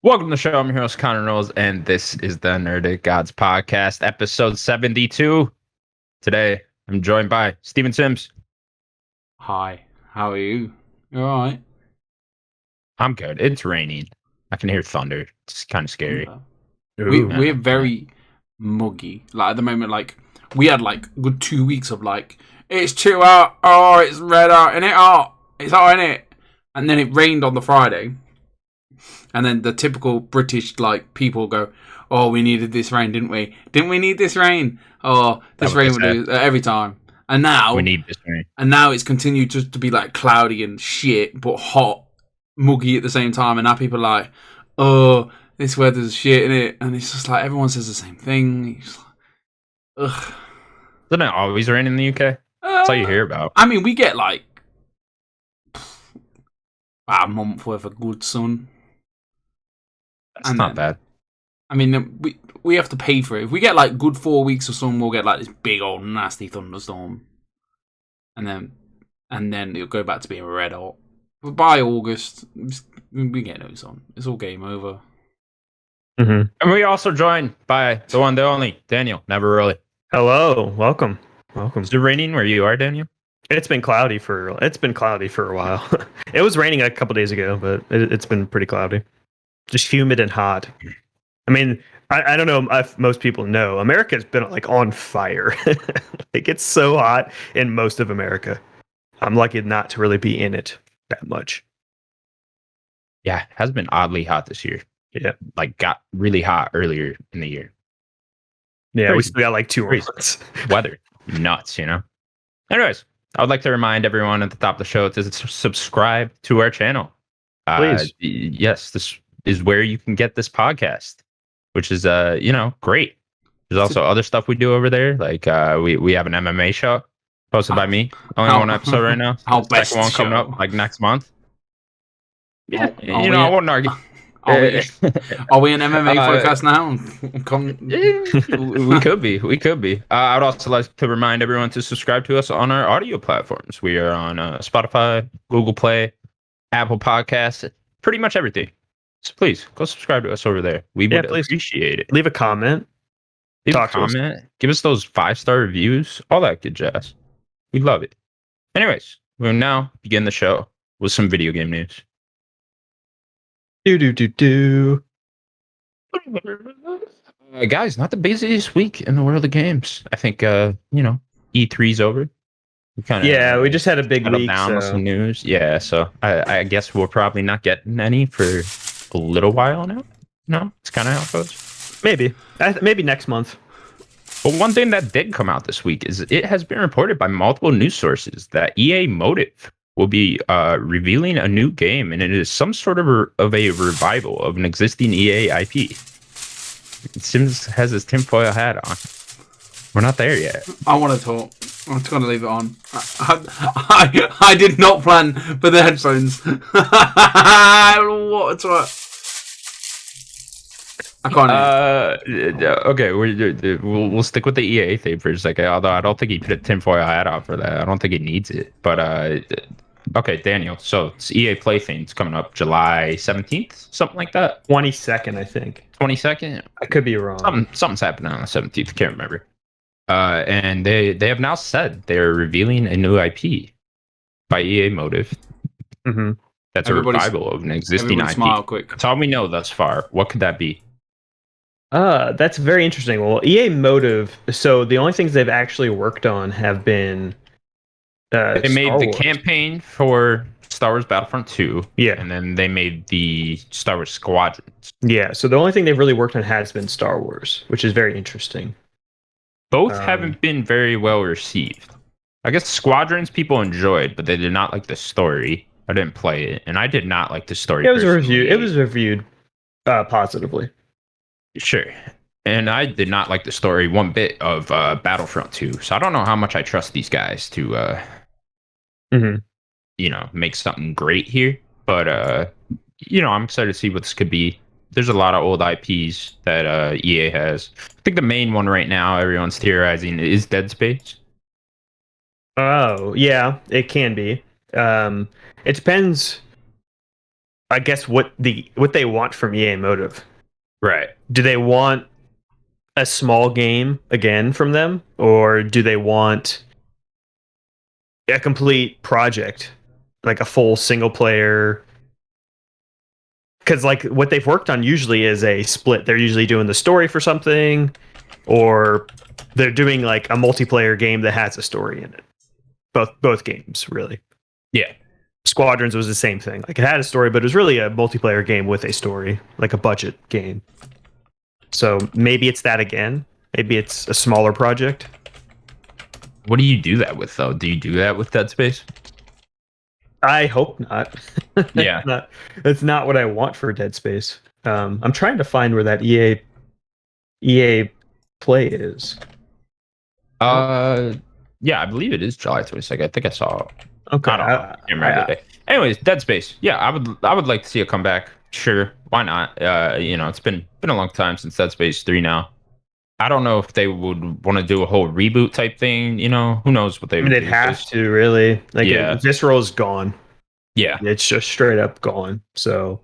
Welcome to the show. I'm your host, Connor Knowles, and this is the Nerdic Gods Podcast, episode 72. Today, I'm joined by Steven Sims. Hi, how are you? You alright? I'm good. It's raining. I can hear thunder. It's kind of scary. We're very muggy. Like at the moment, like we had like good 2 weeks of like it's too hot. Oh, it's red out, and it's hot in it. And then it rained on the Friday. And then the typical British like people go, "Oh, we needed this rain, didn't we? Didn't we need this rain? Oh, this rain would do every time." And now we need this rain. And now it's continued just to be like cloudy and shit, but hot, muggy at the same time. And now people are like, "Oh, this weather's shit in it," and it's just like everyone says the same thing. It's like, ugh. Doesn't it always rain in the UK? That's all you hear about. I mean, we get like about a month worth of good sun. That's not bad. I mean, we have to pay for it. If we get like good 4 weeks of sun, we'll get like this big old nasty thunderstorm, and then it'll go back to being red hot. But by August, we get no sun. It's all game over. Mm-hmm. And we also joined by the one, the only Daniel. Never really. Hello, welcome. Is it raining where you are, Daniel? It's been cloudy for a while. It was raining a couple days ago, but it's been pretty cloudy. Just humid and hot. I mean, I don't know if most people know, America's been like on fire. Like it's so hot in most of America. I'm lucky not to really be in it that much. Yeah, it has been oddly hot this year. Yeah. Like got really hot earlier in the year. Yeah, Crazy. we still got like 2 months. Weather. Nuts, you know? Anyways, I would like to remind everyone at the top of the show to subscribe to our channel. Please. Yes, this is where you can get this podcast, which is great. There's also other stuff we do over there. Like we have an MMA show posted by me. Only one episode right now. Second one coming up like next month. Yeah, I wouldn't argue. Are we an MMA podcast now? We could be. I would also like to remind everyone to subscribe to us on our audio platforms. We are on Spotify, Google Play, Apple Podcasts, pretty much everything. So please go subscribe to us over there. We would appreciate it. Leave a comment. Give us those 5-star reviews, all that good jazz. We'd love it. Anyways, we'll now begin the show with some video game news. Guys, not the busiest week in the world of games. I think E3's over. We just had a big week. Down with some news. Yeah, so I guess we're probably not getting any for a little while now. No, it's kind of how it goes. Maybe next month. But one thing that did come out this week is it has been reported by multiple news sources that EA Motive will be revealing a new game, and it is some sort of a revival of an existing EA IP. Sims has his tinfoil hat on. We're not there yet. I want to talk. I'm just going to leave it on. I did not plan for the headphones. I don't know what to talk. I can't. Okay, we'll stick with the EA thing for a second. Although I don't think he put a tinfoil hat on for that. I don't think he needs it. But okay, Daniel. So it's EA Plaything's coming up July 17th, something like that. 22nd, I think. 22nd. I could be wrong. Something's happening on the 17th. I can't remember. And they have now said they're revealing a new IP by EA Motive. Mm-hmm. That's a revival of an existing IP. Smile quick. That's all we know thus far. What could that be? That's very interesting. Well, EA Motive. So the only things they've actually worked on have been. They made the campaign for Star Wars Battlefront 2. Yeah, and then they made the Star Wars Squadrons. Yeah, so the only thing they've really worked on has been Star Wars, which is very interesting. Both haven't been very well received. I guess Squadrons people enjoyed, but they did not like the story. I didn't play it, and I did not like the story. It was reviewed positively. Sure. And I did not like the story one bit of Battlefront 2. So I don't know how much I trust these guys to make something great here. But I'm excited to see what this could be. There's a lot of old IPs that EA has. I think the main one right now everyone's theorizing is Dead Space. Oh, yeah, it can be. It depends I guess what they want from EA Motive. Right. Do they want a small game again from them, or do they want a complete project, like a full single player? Because like what they've worked on usually is a split. They're usually doing the story for something, or they're doing like a multiplayer game that has a story in it. Both games, really. Yeah. Squadrons was the same thing. Like it had a story, but it was really a multiplayer game with a story, like a budget game. So maybe it's that again. Maybe it's a smaller project. What do you do that with, though? Do you do that with Dead Space? I hope not. Yeah. That's not what I want for Dead Space. I'm trying to find where that EA Play is. Yeah, I believe it is July 22nd. I think I saw. Okay. I don't know. I can't remember the day. Anyways, Dead Space. Yeah, I would like to see it come back. Sure, why not? It's been a long time since Dead Space 3 now. I don't know if they would want to do a whole reboot type thing. Who knows what they would They'd do. have to, really. Like, Yeah. Visceral's gone. Yeah. It's just straight up gone. So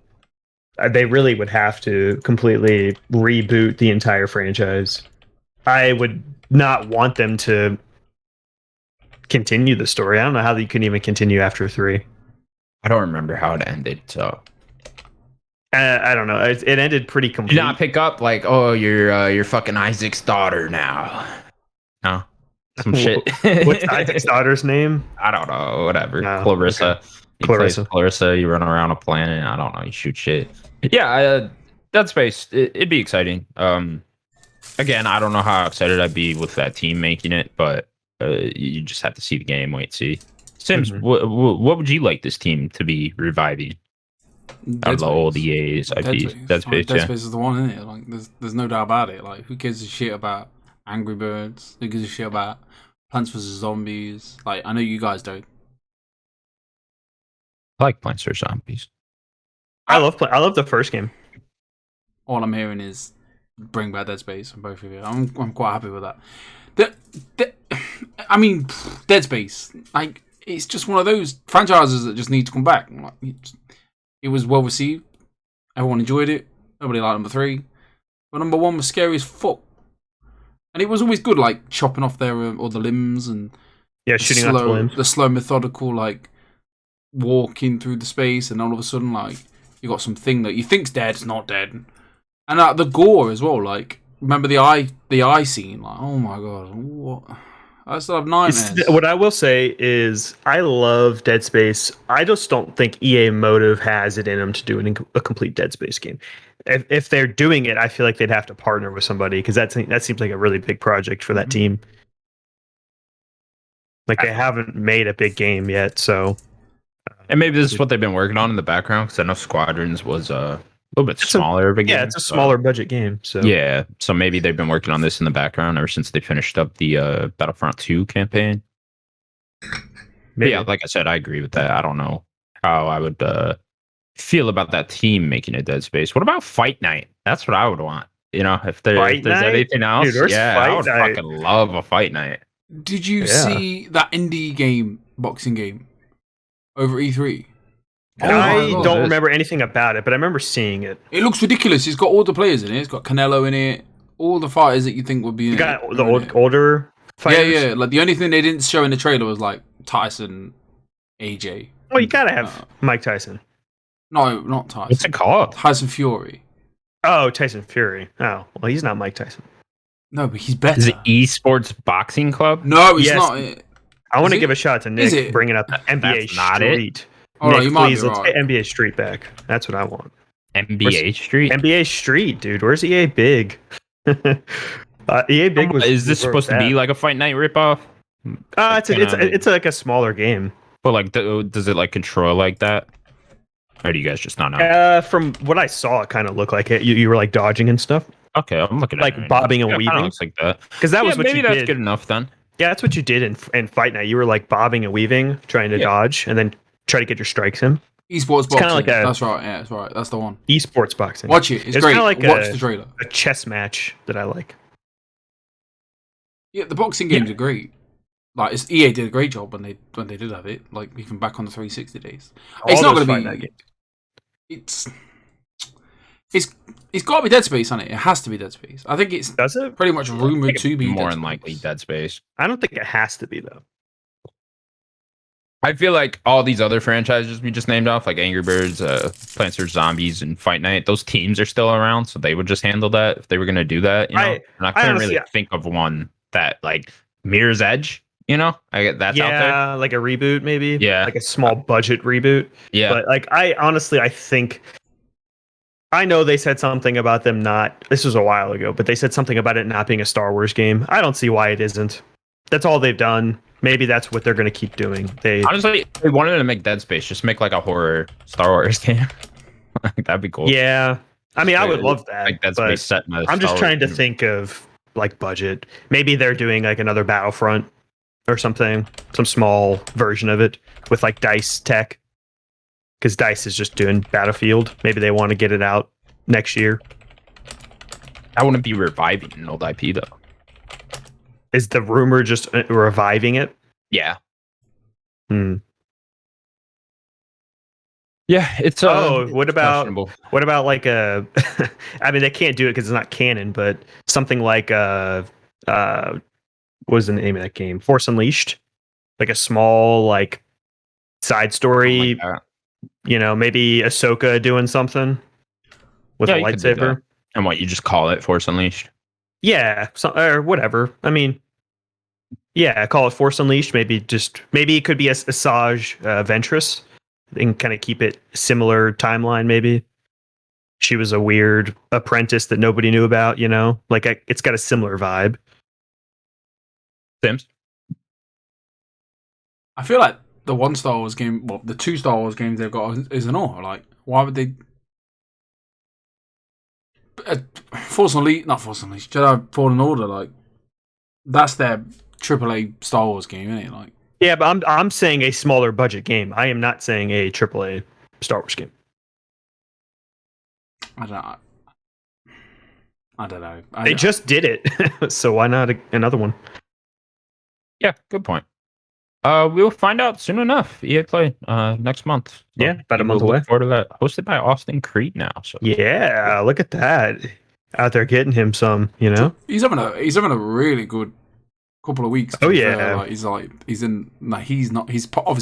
they really would have to completely reboot the entire franchise. I would not want them to continue the story. I don't know how you can even continue after 3. I don't remember how it ended, so I don't know. It ended pretty complete. did not pick up like, oh, you're fucking Isaac's daughter now. No, some shit. What's Isaac's daughter's name? I don't know. Whatever. No, Clarissa. okay. You play Clarissa. You run around a planet. I don't know. You shoot shit. Yeah. Dead Space. It'd be exciting. Again, I don't know how excited I'd be with that team making it, but you just have to see the game. Wait, see. Sims, what would you like this team to be reviving? Out of the old EA's IPs. Dead Space, Dead Space is the one, isn't it? Like, there's no doubt about it. Like, who gives a shit about Angry Birds? Who gives a shit about Plants vs Zombies? Like, I know you guys don't. I like Plants vs Zombies. I love the first game. All I'm hearing is bring back Dead Space from both of you. I'm quite happy with that. Dead Space, like, it's just one of those franchises that just need to come back. Like, it was well received. Everyone enjoyed it. Nobody liked number 3. But number 1 was scary as fuck. And it was always good, like, chopping off their all the limbs and shooting off the limbs. The slow, methodical, like, walking through the space, and all of a sudden, like, you got something that you think's dead, it's not dead. And the gore as well, like, remember the eye scene? Like, oh my god, what? I still have nightmares. What I will say is, I love Dead Space. I just don't think EA Motive has it in them to do a complete Dead Space game. If they're doing it, I feel like they'd have to partner with somebody, because that seems like a really big project for that team. Like, they haven't made a big game yet, so. And maybe this is what they've been working on in the background, because I know Squadrons was a little bit smaller of a game. Yeah, it's a smaller budget game. So yeah, so maybe they've been working on this in the background ever since they finished up the Battlefront 2 campaign. Yeah, like I said, I agree with that. I don't know how I would feel about that team making a Dead Space. What about Fight Night? That's what I would want. If there's anything else, dude, I would fucking love a Fight Night. Did you see that indie game, boxing game, over E3? I don't remember anything about it, but I remember seeing it. It looks ridiculous. It's got all the players in it. It's got Canelo in it. All the fighters that you think would be in it. Got the older fighters? Yeah. Like, the only thing they didn't show in the trailer was, like, Tyson, AJ. Well, you gotta have Mike Tyson. No, not Tyson. What's it called? Tyson Fury. Oh, Tyson Fury. Oh, well, he's not Mike Tyson. No, but he's better. Is it Esports Boxing Club? No, it's not. I want to give a shot to Nick bringing up NBA Street. Oh, Nick, you might please, be let's right. get NBA Street back. That's what I want. NBA Street? NBA Street, dude. Where's EA Big? EA Big was. Is this supposed to be like a Fight Night ripoff? It's like a smaller game. But like, does it like control like that? Or do you guys just not know? From what I saw, it kind of looked like it. You were like dodging and stuff. Okay, I'm looking at like it right bobbing now. and weaving. Looks like that. Because that was what maybe you that's did. Good enough then. Yeah, that's what you did in Fight Night. You were like bobbing and weaving, trying to dodge, and then try to get your strikes in. Esports boxing. Like that's right. Yeah, that's right. That's the one. Esports boxing. Watch it. It's great. Like watch the trailer. A chess match that I like. Yeah, the boxing games are great. Like, EA did a great job when they did have it. Like, even back on the 360 days. It's not going to be. it's got to be Dead Space on it. It has to be Dead Space. I think it's Does it? pretty much rumored to be more Dead than likely Space. Dead Space. I don't think it has to be though. I feel like all these other franchises we just named off, like Angry Birds, Plants vs Zombies, and Fight Night, those teams are still around, so they would just handle that if they were going to do that. You know, and I couldn't really think of one that like Mirror's Edge. You know, I get that's out there. Like a reboot, maybe. Yeah, like a small budget reboot. Yeah, but like I think. I know they said something about them not. This was a while ago, but they said something about it not being a Star Wars game. I don't see why it isn't. That's all they've done. Maybe that's what they're going to keep doing. Honestly, they wanted to make Dead Space. Just make like a horror Star Wars game. That'd be cool. Yeah, I mean, I would love that. Like Dead Space set in I'm just trying to think of like budget. Maybe they're doing like another Battlefront or something, some small version of it with like DICE tech. Because DICE is just doing Battlefield. Maybe they want to get it out next year. I wouldn't be reviving an old IP though. Is the rumor just reviving it? Yeah. Yeah, it's what about like a I mean they can't do it because it's not canon, but something like what was the name of that game? Force Unleashed? Like a small like side story. Like you know, maybe Ahsoka doing something with a lightsaber. And what, you just call it Force Unleashed? Yeah, or whatever. I mean, yeah, call it Force Unleashed. Maybe it could be a Asajj Ventress and kind of keep it similar timeline. Maybe she was a weird apprentice that nobody knew about. You know, like it's got a similar vibe. Sims. I feel like the one Star Wars game, well, the two Star Wars games they've got is an all. Like, why would they? Force Unleashed, not Force Unleashed, Jedi Fallen Order, like that's their AAA Star Wars game, isn't it? Like, yeah, but I'm saying a smaller budget game. I am not saying a AAA Star Wars game. I don't know. They just did it, so why not another one? Yeah, good point. We'll find out soon enough. EA Play next month. So yeah, about a month away. Look forward to that. Hosted by Austin Creed now. So yeah, look at that. Out there getting him some, you know. He's having a really good couple of weeks. Oh yeah, he's obviously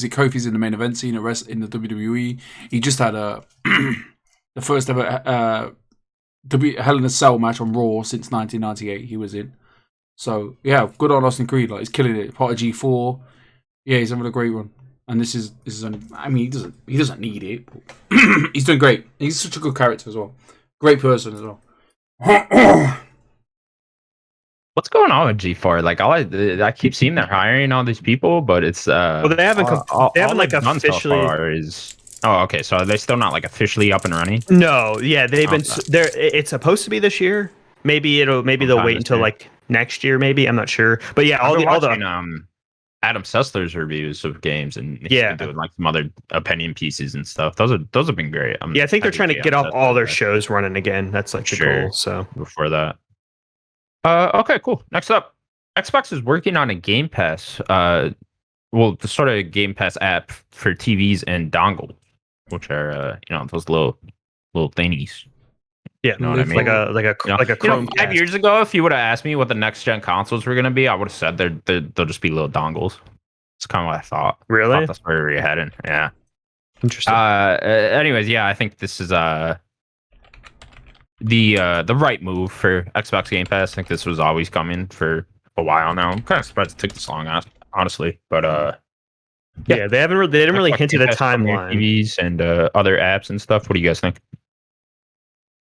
Kofi's in the main event scene in the WWE. He just had the first ever Hell in a Cell match on Raw since 1998. He was in. So yeah, good on Austin Creed. Like he's killing it. Part of G4. Yeah, he's having a great run, and this is only, I mean, he doesn't need it. But he's doing great. He's such a good character as well. Great person as well. What's going on with G4? Like I keep seeing they're hiring all these people, but it's well, they haven't like officially. Oh, okay. So are they still not like officially up and running? No, yeah, they've been. There, it's supposed to be this year. Maybe they'll wait until like next year. Maybe I'm not sure. But yeah, all the Adam Sessler's reviews of games, and he's yeah, been doing like some other opinion pieces and stuff. Those have been great. Yeah, I think they're trying to get off all their shows running again. That's like the goal. So before that, okay, cool. Next up, Xbox is working on a Game Pass. The sort of Game Pass app for TVs and dongles, which are those little thingies. Yeah, you know what I mean? Like a Chrome. 5 years ago, if you would have asked me what the next gen consoles were going to be, I would have said they'll just be little dongles. It's kind of what I thought. Really? That's where we're heading. Yeah. Interesting. Anyways, yeah, I think this is the right move for Xbox Game Pass. I think this was always coming for a while now. I'm kind of surprised it took this long, honestly. But yeah, they didn't really hint at a timeline. TVs and other apps and stuff. What do you guys think?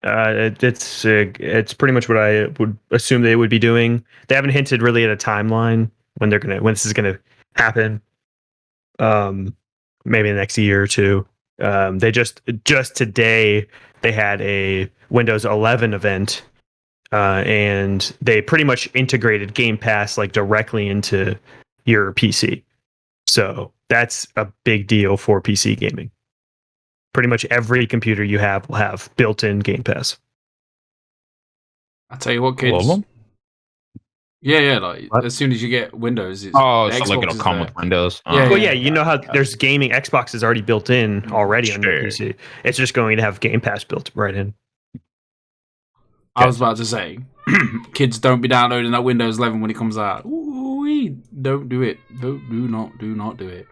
It's pretty much what I would assume they would be doing. They haven't hinted really at a timeline when this is gonna happen. Maybe the next year or two. They just today they had a Windows 11 event, and they pretty much integrated Game Pass like directly into your PC. So that's a big deal for PC gaming. Pretty much every computer you have will have built-in Game Pass. I tell you what, kids. Yeah, like What? as soon as you get Windows, the So Xbox it'll is come there. with Windows. Yeah, Well, yeah, you know how there's gaming Xbox is already built in already on your Sure. PC. It's just going to have Game Pass built right in. I was about to say, kids, don't be downloading that Windows 11 when it comes out. Ooh, don't do it. Do not do it.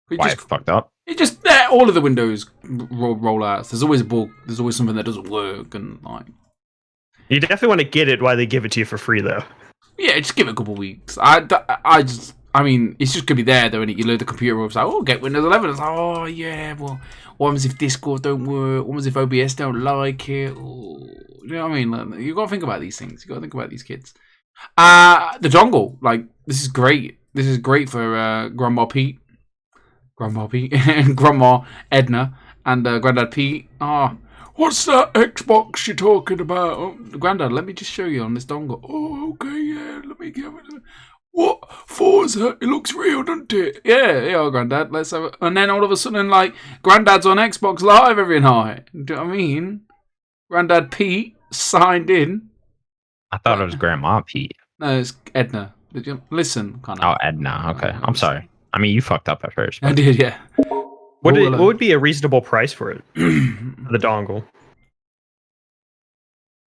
Why it's fucked up? It just all of the Windows rollouts. There's always a bug. There's always something that doesn't work, and like You definitely want to get it while they give it to you for free, though. yeah, just give it a couple of weeks. I mean, it's just gonna be there though, and you load the computer up. It's like, oh, get Windows 11. It's like, oh yeah, well, what happens if Discord don't work? What happens if OBS don't like it? Oh, you know what I mean? Like, you gotta think about these things. You gotta think about these kids. The dongle, like, this is great. This is great for Grandma Pete, and Grandma Edna, and Granddad Pete. Oh, what's that Xbox you're talking about? Oh, Granddad, let me just show you on this dongle. Oh, okay, yeah, let me give it. What? Forza? It looks real, doesn't it? Yeah, Granddad. Let's have it. And then all of a sudden, like, Granddad's on Xbox Live every night. Do you know what I mean? Granddad Pete signed in. I thought it was Grandma Pete. No, it's Edna. Did you listen? Kind of. Oh, Edna. Okay, I'm sorry. I mean, you fucked up at first. I did, yeah. What would be a reasonable price for it? The dongle.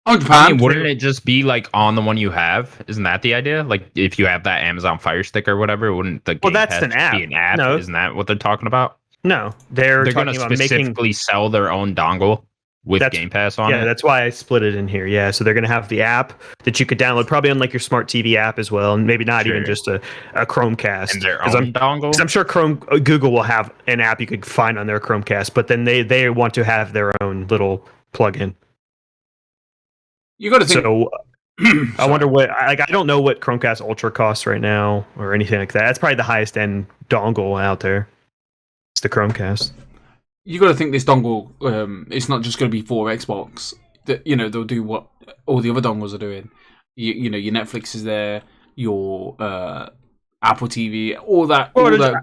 £100. I mean, wouldn't it just be like on the one you have? Isn't that the idea? Like, if you have that Amazon Fire Stick or whatever, wouldn't the Game that's Pass an app. be an app? No. Isn't that what they're talking about? No, they're going talking to about specifically sell their own dongle with Game Pass on it. Yeah, that's why I split it in here. Yeah, so they're going to have the app that you could download, probably on like your smart TV app as well, and maybe not even just a Chromecast. And their own dongle. Because I'm sure Google will have an app you could find on their Chromecast, but then they want to have their own little plug-in. You got to think. So I wonder what I don't know what Chromecast Ultra costs right now or anything like that. That's probably the highest end dongle out there. It's the Chromecast. You got to think this dongle. It's not just going to be for Xbox. That they'll do what all the other dongles are doing. You know, your Netflix is there, your Apple TV, all that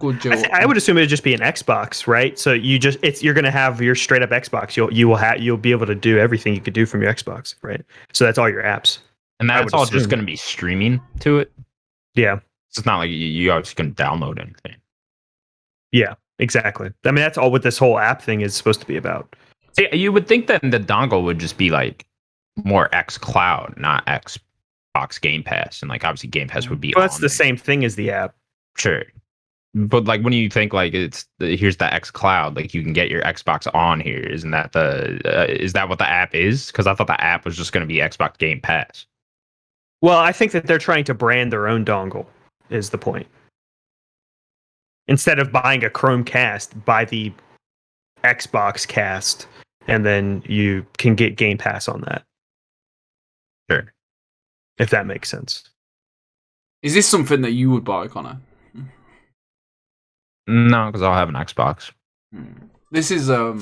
good job. I would assume it'd just be an Xbox, right? So you're going to have your straight up Xbox. You'll be able to do everything you could do from your Xbox, right? So that's all your apps. And that's all just going to be streaming to it? Yeah. So it's not like you obviously can download anything. Yeah, exactly. I mean, that's all what this whole app thing is supposed to be about. See, you would think that the dongle would just be like more xCloud, not Xbox Game Pass. And like obviously Game Pass would be well, that's the same thing as the app. Sure. But like when you think like here's the xCloud, like you can get your Xbox on here. Isn't that is that what the app is? Because I thought the app was just going to be Xbox Game Pass. Well, I think that they're trying to brand their own dongle is the point. Instead of buying a Chromecast, buy the Xbox Cast, and then you can get Game Pass on that. Sure. If that makes sense. Is this something that you would buy, Connor? No, because I'll have an Xbox. This is I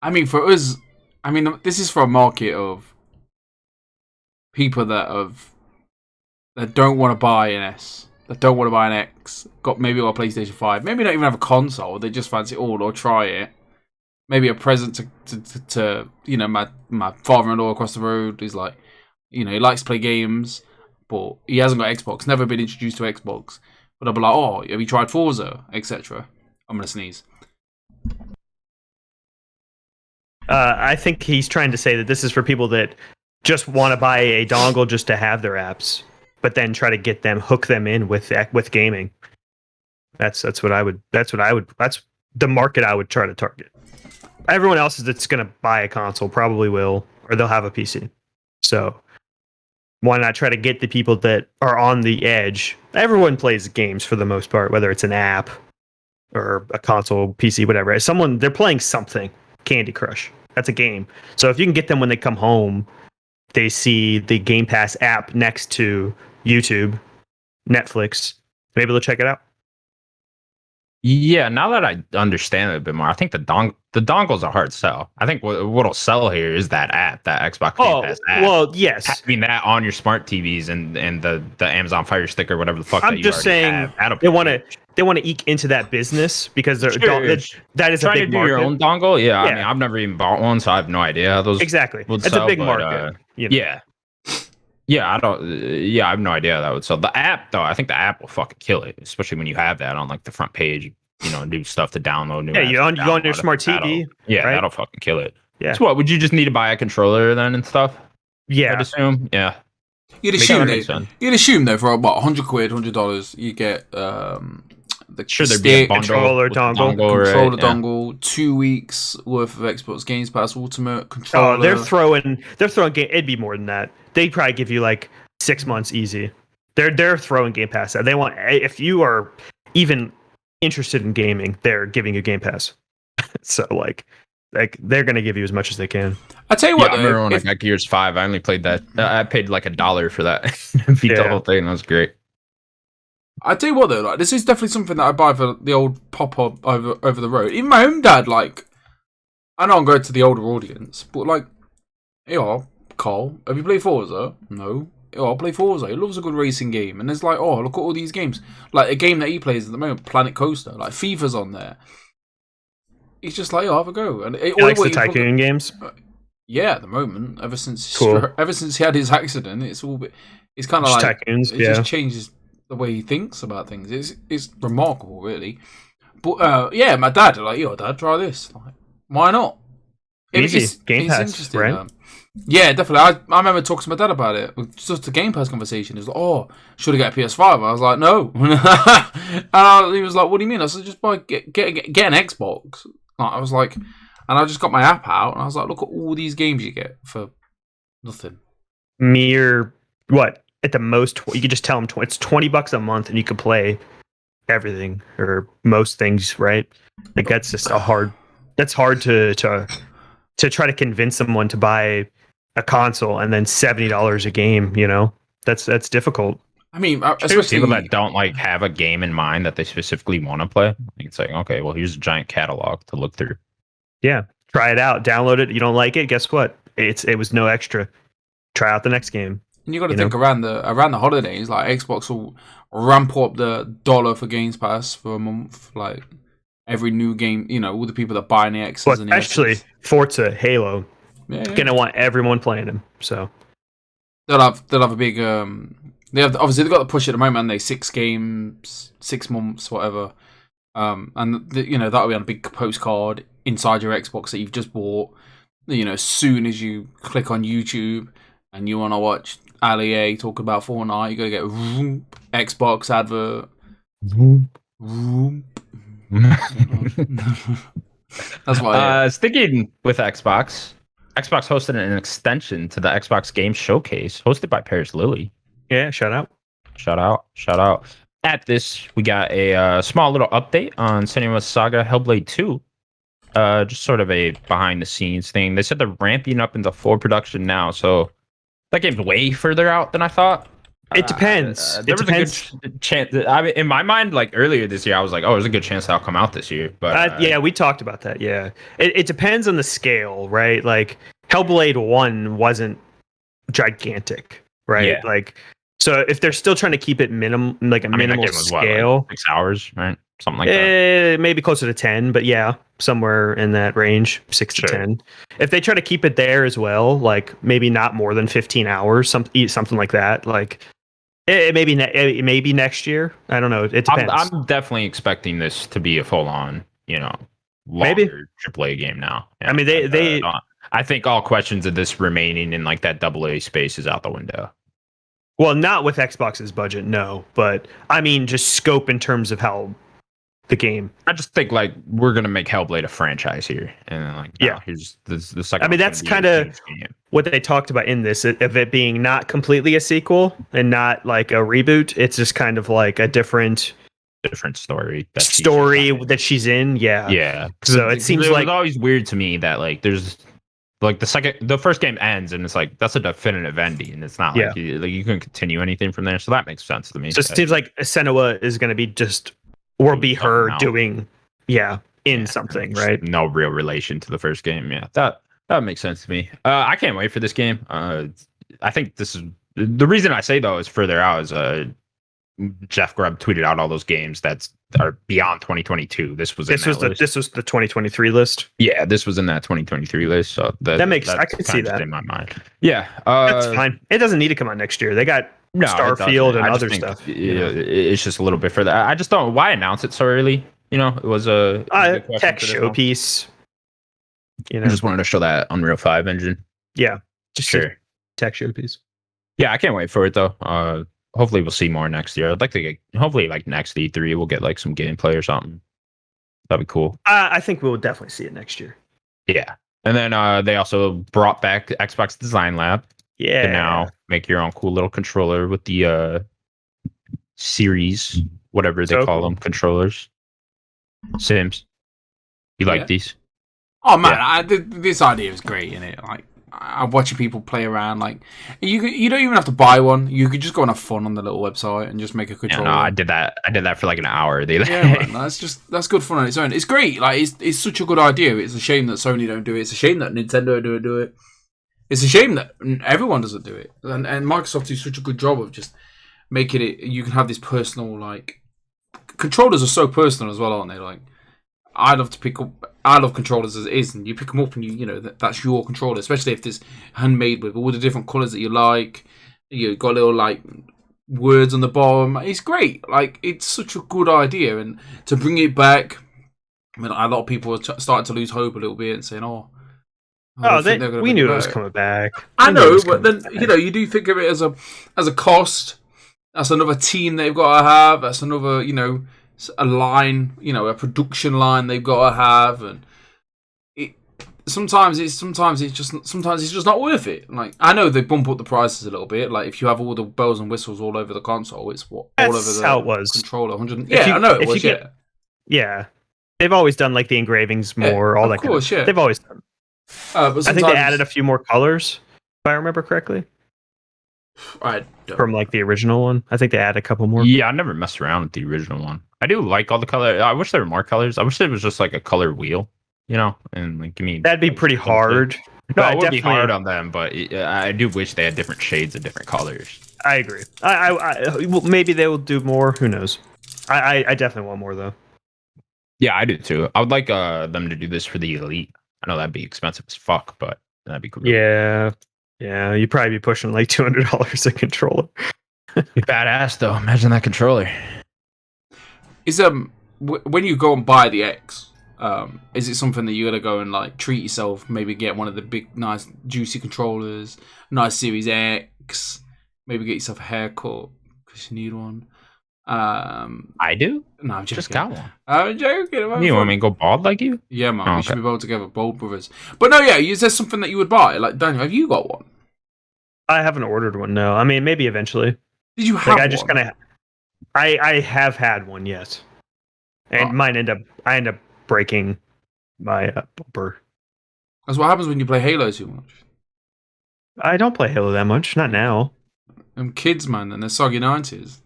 mean, for us, this is for a market of people that don't want to buy an S, that don't want to buy an X, maybe got a PlayStation 5, maybe not even have a console, they just fancy it all or try it. Maybe a present to my father-in-law across the road is like, he likes to play games, but he hasn't got Xbox, never been introduced to Xbox. But I'll be like, oh, have you tried Forza, etc. I'm gonna sneeze. I think he's trying to say that this is for people that just want to buy a dongle just to have their apps, but then try to hook them in with gaming. That's the market I would try to target. Everyone else that's going to buy a console probably will, or they'll have a PC. So why not try to get the people that are on the edge? Everyone plays games for the most part, whether it's an app or a console, PC, whatever. They're playing something. Candy Crush. That's a game. So if you can get them when they come home, they see the Game Pass app next to YouTube, Netflix, maybe they'll check it out. Yeah, now that I understand it a bit more, I think the dongle's a hard sell. I think what'll sell here is that app, that Xbox Game Pass app. Well, yes. Having that on your smart TVs and the Amazon Fire Stick or whatever the fuck I'm that you just saying have, they want to eke into that business because that is a big to do market. your own dongle. Yeah, Yeah. I mean, I've never even bought one, so I have no idea how those Exactly. would It's sell, a big but, market. You know? Yeah. Yeah, I don't. Yeah, I have no idea how that would sell. The app, though, I think the app will fucking kill it, especially when you have that on like the front page. You know, new stuff to download. New Yeah, apps you on your smart TV. Yeah, right? that'll fucking kill it. Yeah. So what? Would you just need to buy a controller then and stuff? Yeah. I'd assume. Yeah. You'd assume though for about £100, $100, you get the there'd be a bundle controller dongle, dongle, 2 weeks worth of Xbox Game Pass Ultimate controller. Oh, they're throwing game. It'd be more than that. They'd probably give you like 6 months easy. They're throwing Game Pass out. They want, if you are even interested in gaming, they're giving you Game Pass. So like they're gonna give you as much as they can. I tell you what, I remember when I got Gears 5, I only played that. I paid like $1 for that. Beat the whole thing, and that was great. I tell you what though, like this is definitely something that I buy for the old pop-up over the road. Even my own dad, like, I know I'm going to the older audience, but like, yeah, Carl, have you played Forza? No. Oh, I'll play Forza. He loves a good racing game. And it's like, oh, look at all these games. Like, a game that he plays at the moment, Planet Coaster. Like, FIFA's on there. He's just like, oh, have a go. And he likes the tycoon games? Yeah, at the moment. Ever since he had his accident, it's kind of like... tycoons, it just changes the way he thinks about things. It's remarkable, really. But, yeah, my dad, like, yo, Dad, try this. Like, why not? Easy. Game Pass, right? Yeah, definitely. I remember talking to my dad about it. Just a Game Pass conversation. He was like, oh, should I get a PS5? I was like, no. And he was like, what do you mean? I said, just get an Xbox. I was like, and I just got my app out, and I was like, look at all these games you get for nothing. Mere, what? At the most, you could just tell them it's $20 a month, and you could play everything, or most things, right? Like, that's just that's hard to try to convince someone to buy a console and then $70 a game, you know, that's difficult. I mean, especially people that don't like have a game in mind that they specifically want to play. It's like, okay, well, here's a giant catalog to look through. Yeah, try it out, download it. You don't like it? Guess what? It was no extra. Try out the next game. And you got to think around the holidays, like Xbox will ramp up the $1 for Games Pass for a month, like every new game. You know, all the people that buy the X's and the especially X's. Forza, Halo. Yeah. Gonna want everyone playing them. So they'll have a big they've got the push at the moment, and they 6 games, 6 months, whatever. And that'll be on a big postcard inside your Xbox that you've just bought. You know, as soon as you click on YouTube and you want to watch Ali A talk about Fortnite, you got to get Xbox advert. That's why. Sticking with Xbox hosted an extension to the Xbox Game Showcase, hosted by Paris Lilly. Yeah, shout out. At this, we got a small little update on Senua's Saga Hellblade 2. Just sort of a behind the scenes thing. They said they're ramping up into full production now, so that game's way further out than I thought. It depends. There was a good chance. I mean, in my mind, like earlier this year, I was like, "Oh, there's a good chance that'll come out this year." But yeah, we talked about that. Yeah, it depends on the scale, right? Like Hellblade 1 wasn't gigantic, right? Yeah. Like, so if they're still trying to keep it minimal scale, what, like 6 hours, right? Something like that. Maybe closer to 10, but yeah, somewhere in that range, 6 to 10. If they try to keep it there as well, like maybe not more than 15 hours, something like that, like. Maybe next year. I don't know. It depends. I'm definitely expecting this to be a full-on, longer AAA game now. Yeah, I mean, I think all questions of this remaining in like that AA space is out the window. Well, not with Xbox's budget, no. But I mean, just scope in terms of how the game. I just think like we're gonna make Hellblade a franchise here, and then, like here's the second. I mean, that's kind of what they talked about in this, of it being not completely a sequel and not like a reboot. It's just kind of like a different story that she's in. Yeah. So it seems like it's always weird to me that like there's like the first game ends and it's like that's a definitive ending, and it's not like you can continue anything from there. So that makes sense to me. So it seems like Senua is going to be just or be her Somehow. doing in something, right? No real relation to the first game. Yeah, that makes sense to me. I can't wait for this game. I think this is the reason I say though is further out is Jeff Grubb tweeted out all those games that are beyond 2022. This was the 2023 list. Yeah, this was in that 2023 list. So that makes I can see that in my mind. Yeah, that's fine. It doesn't need to come out next year. They got Starfield and other stuff. It's just a little bit further. I just don't. Why announce it so early? It was a tech showpiece. I just wanted to show that Unreal 5 engine. Yeah, just sure. Tech showpiece. Yeah, I can't wait for it though. Hopefully we'll see more next year. I'd like to get hopefully like next E3 we'll get like some gameplay or something. That'd be cool. I think we'll definitely see it next year. Yeah, and then they also brought back Xbox Design Lab. Yeah. To now make your own cool little controller with the series, whatever they call them, controllers. Sims. You like these? Oh man, this idea is great, isn't it? Like I'm watching people play around. Like you don't even have to buy one. You could just go and have fun on the little website and just make a controller. Yeah, no, I did that for like an hour. Yeah, man, that's good fun on its own. It's great. Like it's such a good idea. It's a shame that Sony don't do it. It's a shame that Nintendo don't do it. It's a shame that everyone doesn't do it. And Microsoft do such a good job of just making it. You can have this personal controllers are so personal as well, aren't they? Like I love controllers as it is, and you pick them up and that's your controller, especially if it's handmade with all the different colours that you like. You got little words on the bottom. It's great. Like it's such a good idea, and to bring it back, I mean, a lot of people are starting to lose hope a little bit and saying, we knew it was coming back. I know, but then you do think of it as a cost. That's another team they've got to have. That's another a line, a production line they've got to have, and sometimes it's just not worth it. Like I know they bump up the prices a little bit. Like if you have all the bells and whistles all over the console, it's all over the how it was. controller. 100. I know it was. Yeah, they've always done like the engravings more, all that. Of course, They've always done. But I think they added a few more colors, if I remember correctly. From like the original one, I think they added a couple more. Yeah, I never messed around with the original one. I do like all the color. I wish there were more colors. I wish it was just like a color wheel, and like give me. That'd be pretty hard. No, it would be hard on them, but I do wish they had different shades of different colors. I agree. Well, maybe they will do more. Who knows? I definitely want more though. Yeah, I do too. I would like them to do this for the Elite. I know that'd be expensive as fuck, but that'd be cool. Yeah, you'd probably be pushing like $200 a controller. Be badass though. Imagine that controller. Is when you go and buy the X, is it something that you gotta go and treat yourself? Maybe get one of the big, nice, juicy controllers, nice Series X. Maybe get yourself a haircut because you need one. I do. No, I'm joking. Just got one. I'm joking. You want me to go bald like you? Yeah, man. We should be both together, bald brothers. But no, yeah. Is there something that you would buy? Like Daniel, have you got one? I haven't ordered one. No, I mean maybe eventually. Did you have one? I just kind of. I have had one, yes, and I end up breaking my bumper. That's what happens when you play Halo too much. I don't play Halo that much, not now. Them kids, man, and they're soggy 90s.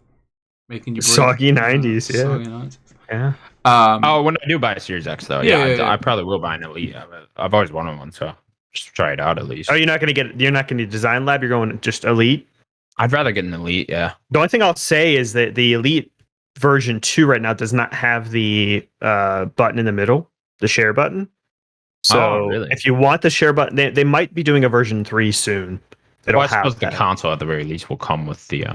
Making you soggy 90s, yeah. Soggy 90s. Yeah. When I do buy a Series X though, I probably will buy an Elite. I've always wanted one, so just try it out at least. Oh, you're not going to Design Lab, you're going just Elite? I'd rather get an Elite, yeah. The only thing I'll say is that the Elite version 2 right now does not have the button in the middle, the share button. So really? If you want the share button, they might be doing a version 3 soon. I suppose the console at the very least will come with the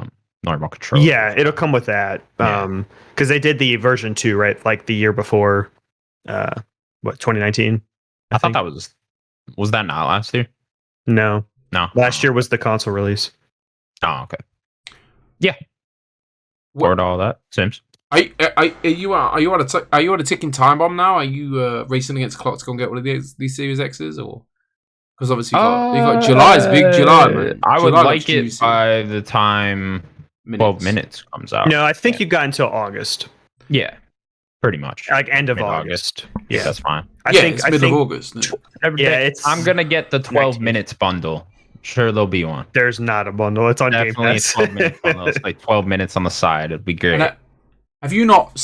normal controller. Yeah, it'll come with that. Because they did the version 2, right? Like the year before, 2019? I thought that was that not last year? No. Last year was the the console release. Oh, okay. Yeah. Forward all that. Sims. Are you on a ticking time bomb now? Are you racing against the clock to go and get one of these Series X's, or because obviously you got July's big July, man. I would like it by the time 12 minutes comes out. No, I think you got until August. Yeah, pretty much. Like end of August. Yeah, that's fine. I think it's mid of August. I'm gonna get the 12 minutes bundle. Sure, there'll be one. There's not a bundle. It's on Game Pass. 12 minutes bundle. It's like 12 minutes on the side. It'd be great. Have you not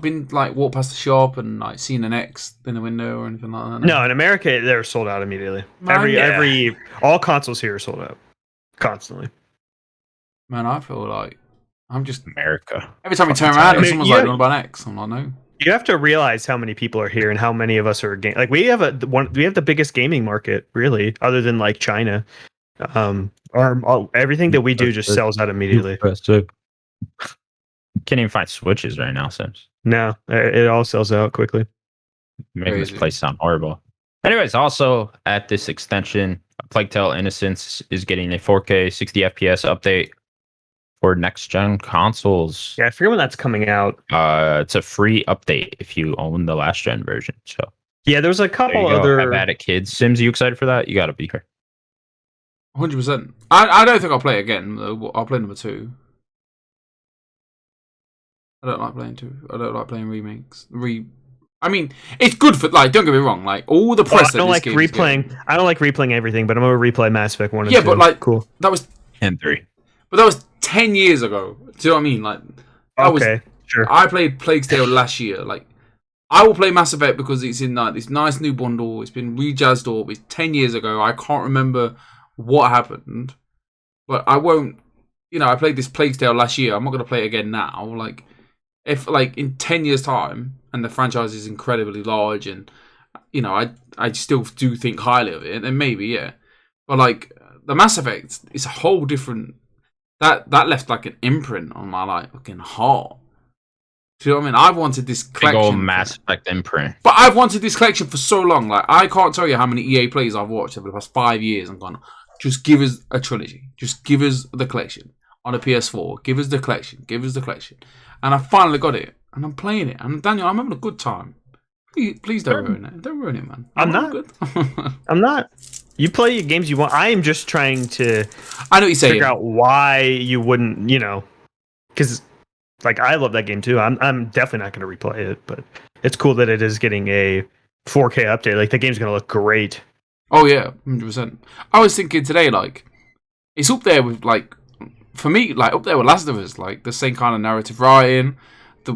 been like walked past the shop and like seen an X in the window or anything like that? No, in America they're sold out immediately. Man, All consoles here are sold out constantly. Man, I feel like I'm just America. every time we turn around and someone's like, "What about an X?" I'm like, "No." You have to realize how many people are here and how many of us are like we have the biggest gaming market really, other than like China. Everything that we do just sells out immediately. Can't even find Switches right now, Sims. No, it all sells out quickly. Making this place sound horrible. Anyways, also at this extension, Plague Tale Innocence is getting a 4K 60 FPS update for next gen consoles. Yeah, I forget when that's coming out. It's a free update if you own the last gen version. So yeah, there's a couple other. Have at it, kids. Sims, you excited for that? You got to be here. 100%. I don't think I'll play it again. I'll play number 2. I don't like playing 2. I don't like playing remakes. I mean, it's good for like. Don't get me wrong. Like all the press. I don't like replaying. I don't like replaying everything, but I'm gonna replay Mass Effect 1 and 2. Yeah, but like, cool. That was and 3. But that was 10 years ago. Do you know what I mean? Like, sure. I played Plague Tale last year. Like, I will play Mass Effect because it's in like this nice new bundle. It's been rejazzed up. It's 10 years ago. I can't remember what happened, but I won't. You know, I played this Plague Tale last year. I'm not gonna play it again now. Like, if like in 10 years' time, and the franchise is incredibly large, and you know, I still do think highly of it, then maybe yeah. But like the Mass Effect is a whole different. That left like an imprint on my like fucking heart. Do you know what I mean? I've wanted this collection. Big old Mass Effect imprint. But I've wanted this collection for so long. Like I can't tell you how many EA plays I've watched over the past 5 years. I'm going, just give us a trilogy. Just give us the collection on a PS4. Give us the collection. Give us the collection. And I finally got it, and I'm playing it. And Daniel, I'm having a good time. Please don't ruin it. Don't ruin it, man. I'm not. Good. I'm not. You play your games you want. I am just trying to. I know what you're saying. Figure out why you wouldn't, because like I love that game too. I'm definitely not going to replay it, but it's cool that it is getting a 4K update. Like the game's going to look great. Oh yeah, 100%. I was thinking today, like it's up there with like for me, like up there with Last of Us, like the same kind of narrative writing, the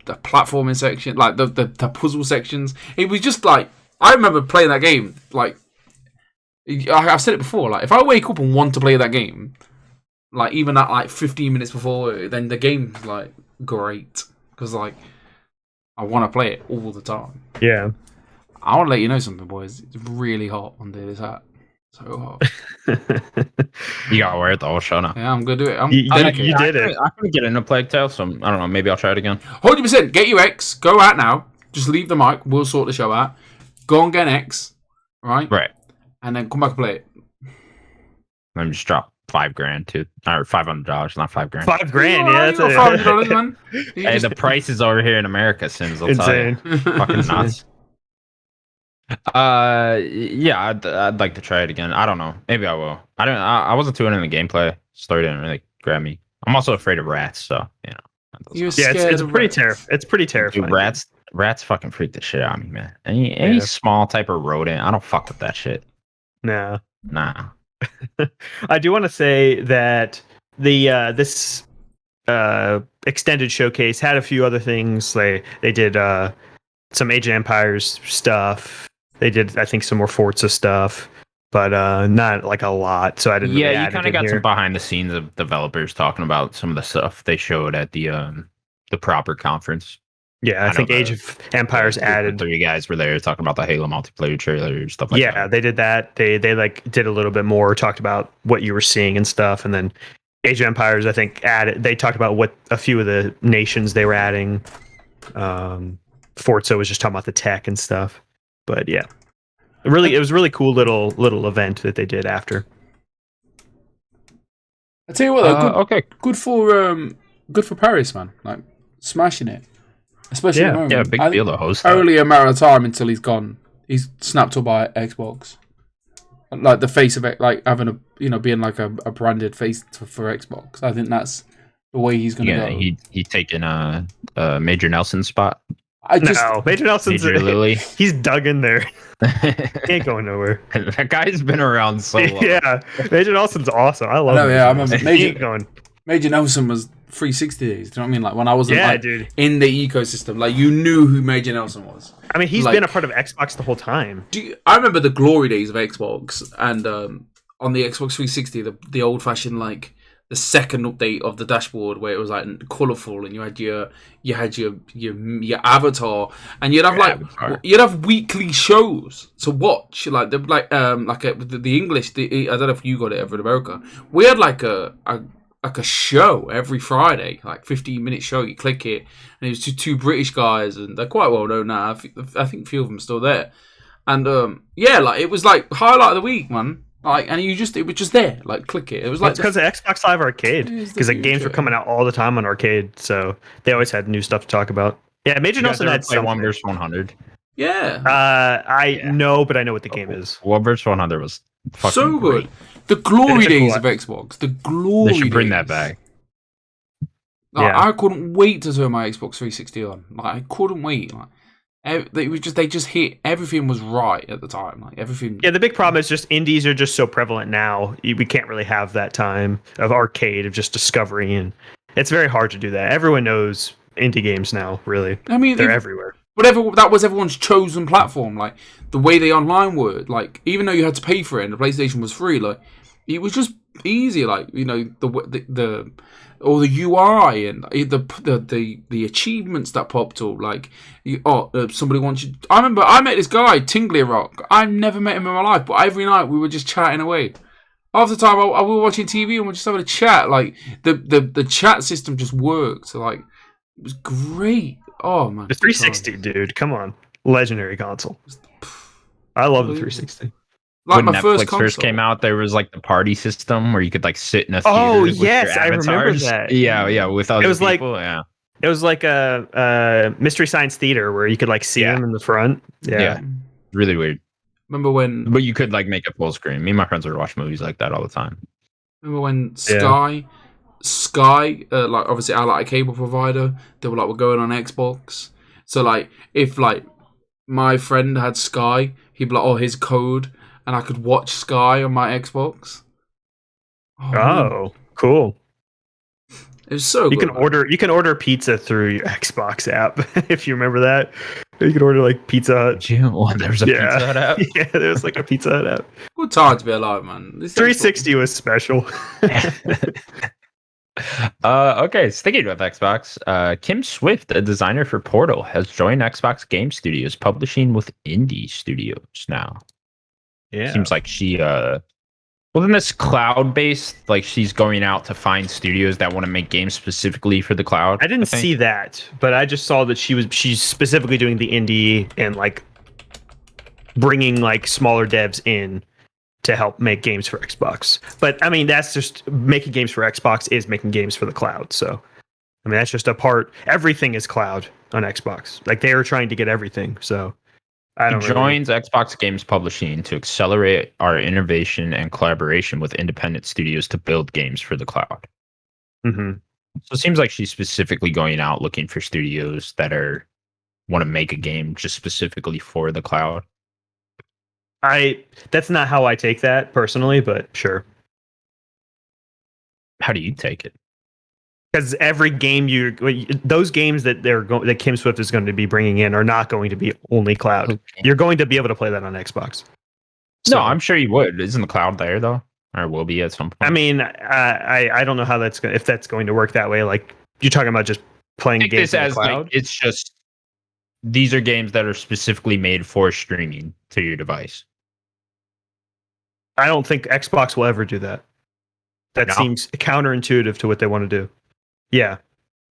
platforming section, like the puzzle sections. It was just like I remember playing that game like. I've said it before. Like, if I wake up and want to play that game, like even at like 15 minutes before, then the game's like great because like I want to play it all the time. Yeah. I want to let you know something, boys. It's really hot under this hat. So hot. You gotta wear it the whole show now. Yeah, I'm gonna do it. You did it. I can get into Plague Tale, so I don't know. Maybe I'll try it again. 100%. Get your X. Go out now. Just leave the mic. We'll sort the show out. Go and get an X. Right. And then come back and play it. Let me just drop $5,000 too, or $500, not $5,000. $5,000, yeah, that's $500, man. Hey, the prices over here in America, Sims, will insane. Tell you. Fucking nuts. Yeah, I'd like to try it again. I don't know. Maybe I will. I wasn't too into the gameplay. Story didn't really grab me. I'm also afraid of rats, so You're scared it's pretty terrifying. It's pretty terrifying. Dude, rats fucking freak the shit out of me, man. Any small type of rodent, I don't fuck with that shit. Nah. I do want to say that the this extended showcase had a few other things. They did some Age of Empires stuff. They did, I think, some more Forza stuff, but not like a lot. So I didn't. Yeah, really you kind of got some behind the scenes of developers talking about some of the stuff they showed at the proper conference. Yeah, I think Age of Empires added. 3 guys were there talking about the Halo multiplayer trailer stuff like that. Yeah, they did that. They like did a little bit more, talked about what you were seeing and stuff, and then Age of Empires, I think, added. They talked about what a few of the nations they were adding. Forza was just talking about the tech and stuff, but yeah, it was really cool little event that they did after. I tell you what, though, good for Paris, man. Like smashing it. Especially at the moment. Yeah, big deal to host. Only a matter of time until he's gone. He's snapped up by Xbox. Like the face of it, like having a, being like a branded face for Xbox. I think that's the way he's going to go. Yeah, he's taking Major Nelson's spot. Major Nelson's Lily. He's dug in there. He ain't going nowhere. That guy's been around so long. Yeah, Major Nelson's awesome. I love him. Yeah, I remember Major Major Nelson was 360 days. Do you know what I mean? Like when I wasn't dude. in the ecosystem, like you knew who Major Nelson was. I mean, he's been a part of Xbox the whole time. I remember the glory days of Xbox, and on the Xbox 360, the old fashioned like the second update of the dashboard where it was like colourful, and you had your avatar, and you'd have weekly shows to watch, like the English. I don't know if you got it ever in America. We had like a show every Friday, like 15-minute show. You click it, and it was two British guys, and they're quite well known now. I think a few of them are still there, and like it was like highlight of the week, man. Like, and it was just there, like click it. It was like because of Xbox Live Arcade, because the games were coming out all the time on arcade, so they always had new stuff to talk about. Yeah, Major Nelson had play 1 vs 100. Yeah, I know, but I know what the game is. 1 vs 100 was fucking so great. good. The glory days of Xbox. The glory. They should bring days. that back. Like, I couldn't wait to turn my Xbox 360 on. Like, I couldn't wait. Like, they just hit. Everything was right at the time. Like everything. Yeah, the big problem is just indies are just so prevalent now. We can't really have that time of arcade of just discovery, and it's very hard to do that. Everyone knows indie games now. Really, I mean, they're everywhere. Whatever, that was everyone's chosen platform. Like the way they online were. Like even though you had to pay for it, and the PlayStation was free. Like it was just easy. Like the or the UI and the achievements that popped up, like somebody wants you. I remember I met this guy, Tingly Rock. I've never met him in my life, but every night we were just chatting away. Half the time I we were watching TV and we're just having a chat. Like the chat system just worked. So like it was great. Oh man, the 360, dude, come on, legendary console. I love the 360. Like when my Netflix first first came out, there was like the party system where you could like sit in a theater. Oh with yes, your I remember avatars. that. Yeah, with other people. It was like a Mystery Science Theater where you could like see them in the front. Yeah, really weird. Remember when? But you could like make it full screen. Me and my friends would watch movies like that all the time. Remember when Sky, like obviously our like a cable provider, they were like we're going on Xbox. So like if like my friend had Sky, he'd be like, his code. And I could watch Sky on my Xbox. Oh, cool! It was so. You can order pizza through your Xbox app if you remember that. You can order like Pizza Hut. There's a Pizza Hut app. Yeah, there's like a Pizza Hut app. Good time to be alive, man. This 360 was special. Okay, sticking with Xbox, Kim Swift, a designer for Portal, has joined Xbox Game Studios, publishing with Indie Studios now. Yeah, seems like she within this cloud-based, like she's going out to find studios that want to make games specifically for the cloud. I didn't see that, but I just saw that she's specifically doing the indie and like bringing like smaller devs in to help make games for Xbox. But I mean, that's just making games for Xbox is making games for the cloud. So I mean, that's just a part. Everything is cloud on Xbox. Like they are trying to get everything. So. Joins Xbox Games Publishing to accelerate our innovation and collaboration with independent studios to build games for the cloud. Mm-hmm. So it seems like she's specifically going out looking for studios that want to make a game just specifically for the cloud. That's not how I take that personally, but sure. How do you take it? Because every game those games that that Kim Swift is going to be bringing in are not going to be only cloud. Okay. You're going to be able to play that on Xbox. So, no, I'm sure you would. Isn't the cloud there though, or will be at some point? I mean, I don't know how if that's going to work that way. Like you're talking about just playing games in the cloud. Like, it's just these are games that are specifically made for streaming to your device. I don't think Xbox will ever do that. That seems counterintuitive to what they want to do. Yeah,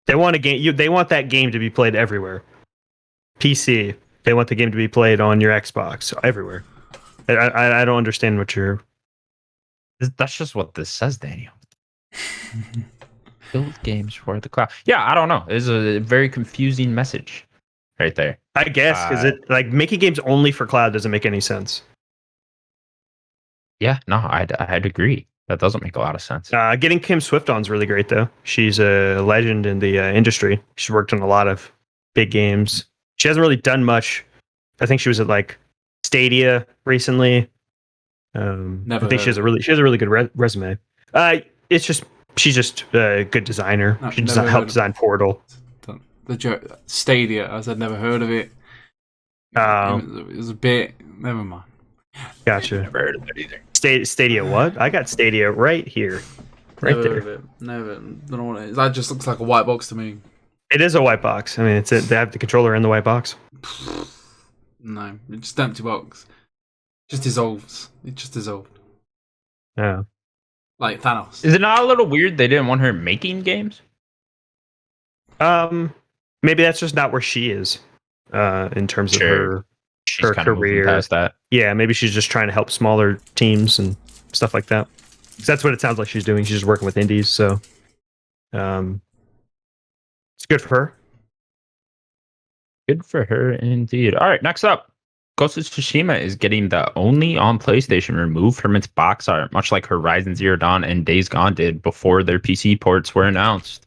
they want a game. They want that game to be played everywhere. PC. They want the game to be played on your Xbox everywhere. I don't understand what you're. That's just what this says, Daniel. Build games for the cloud. Yeah, I don't know. It's a very confusing message right there. I guess because it like making games only for cloud doesn't make any sense. Yeah, no, I'd agree. That doesn't make a lot of sense. Getting Kim Swift on is really great, though. She's a legend in the industry. She's worked on a lot of big games. She hasn't really done much. I think she was at like Stadia recently. I think she has a really good resume. It's just she's just a good designer. No, She never helped heard design Portal. The joke, Stadia, as I'd never heard of it. It was a bit. Never mind. Gotcha. Never heard of it either. Stadia what? I got Stadia right here. Right Never there. heard of it. Never. Don't know what it is. That just looks like a white box to me. It is a white box. I mean, they have the controller in the white box. No, it's just an empty box. It just dissolves. It just dissolved. Yeah. Like Thanos. Is it not a little weird they didn't want her making games? Maybe that's just not where she is. In terms of her She's kind of moving career. past that. Yeah, maybe she's just trying to help smaller teams and stuff like that. 'Cause that's what it sounds like she's doing. She's just working with indies, so it's good for her. Good for her indeed. All right, next up. Ghost of Tsushima is getting the only on PlayStation removed from its box art, much like Horizon Zero Dawn and Days Gone did before their PC ports were announced.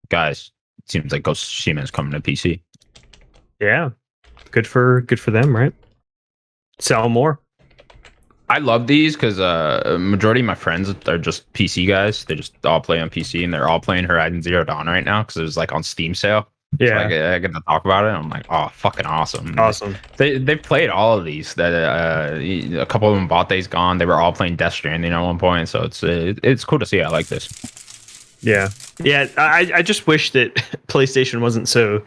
Guys, it seems like Ghost of Tsushima is coming to PC. Yeah. Good for them, right? Sell more. I love these because a majority of my friends are just PC guys. They just all play on PC, and they're all playing Horizon Zero Dawn right now because it was like on Steam sale. Yeah. So I get to talk about it. I'm like, oh, fucking awesome. Awesome. They've played all of these. That a couple of them bought Days Gone. They were all playing Death Stranding at one point. So it's cool to see. I like this. Yeah. Yeah. I just wish that PlayStation wasn't so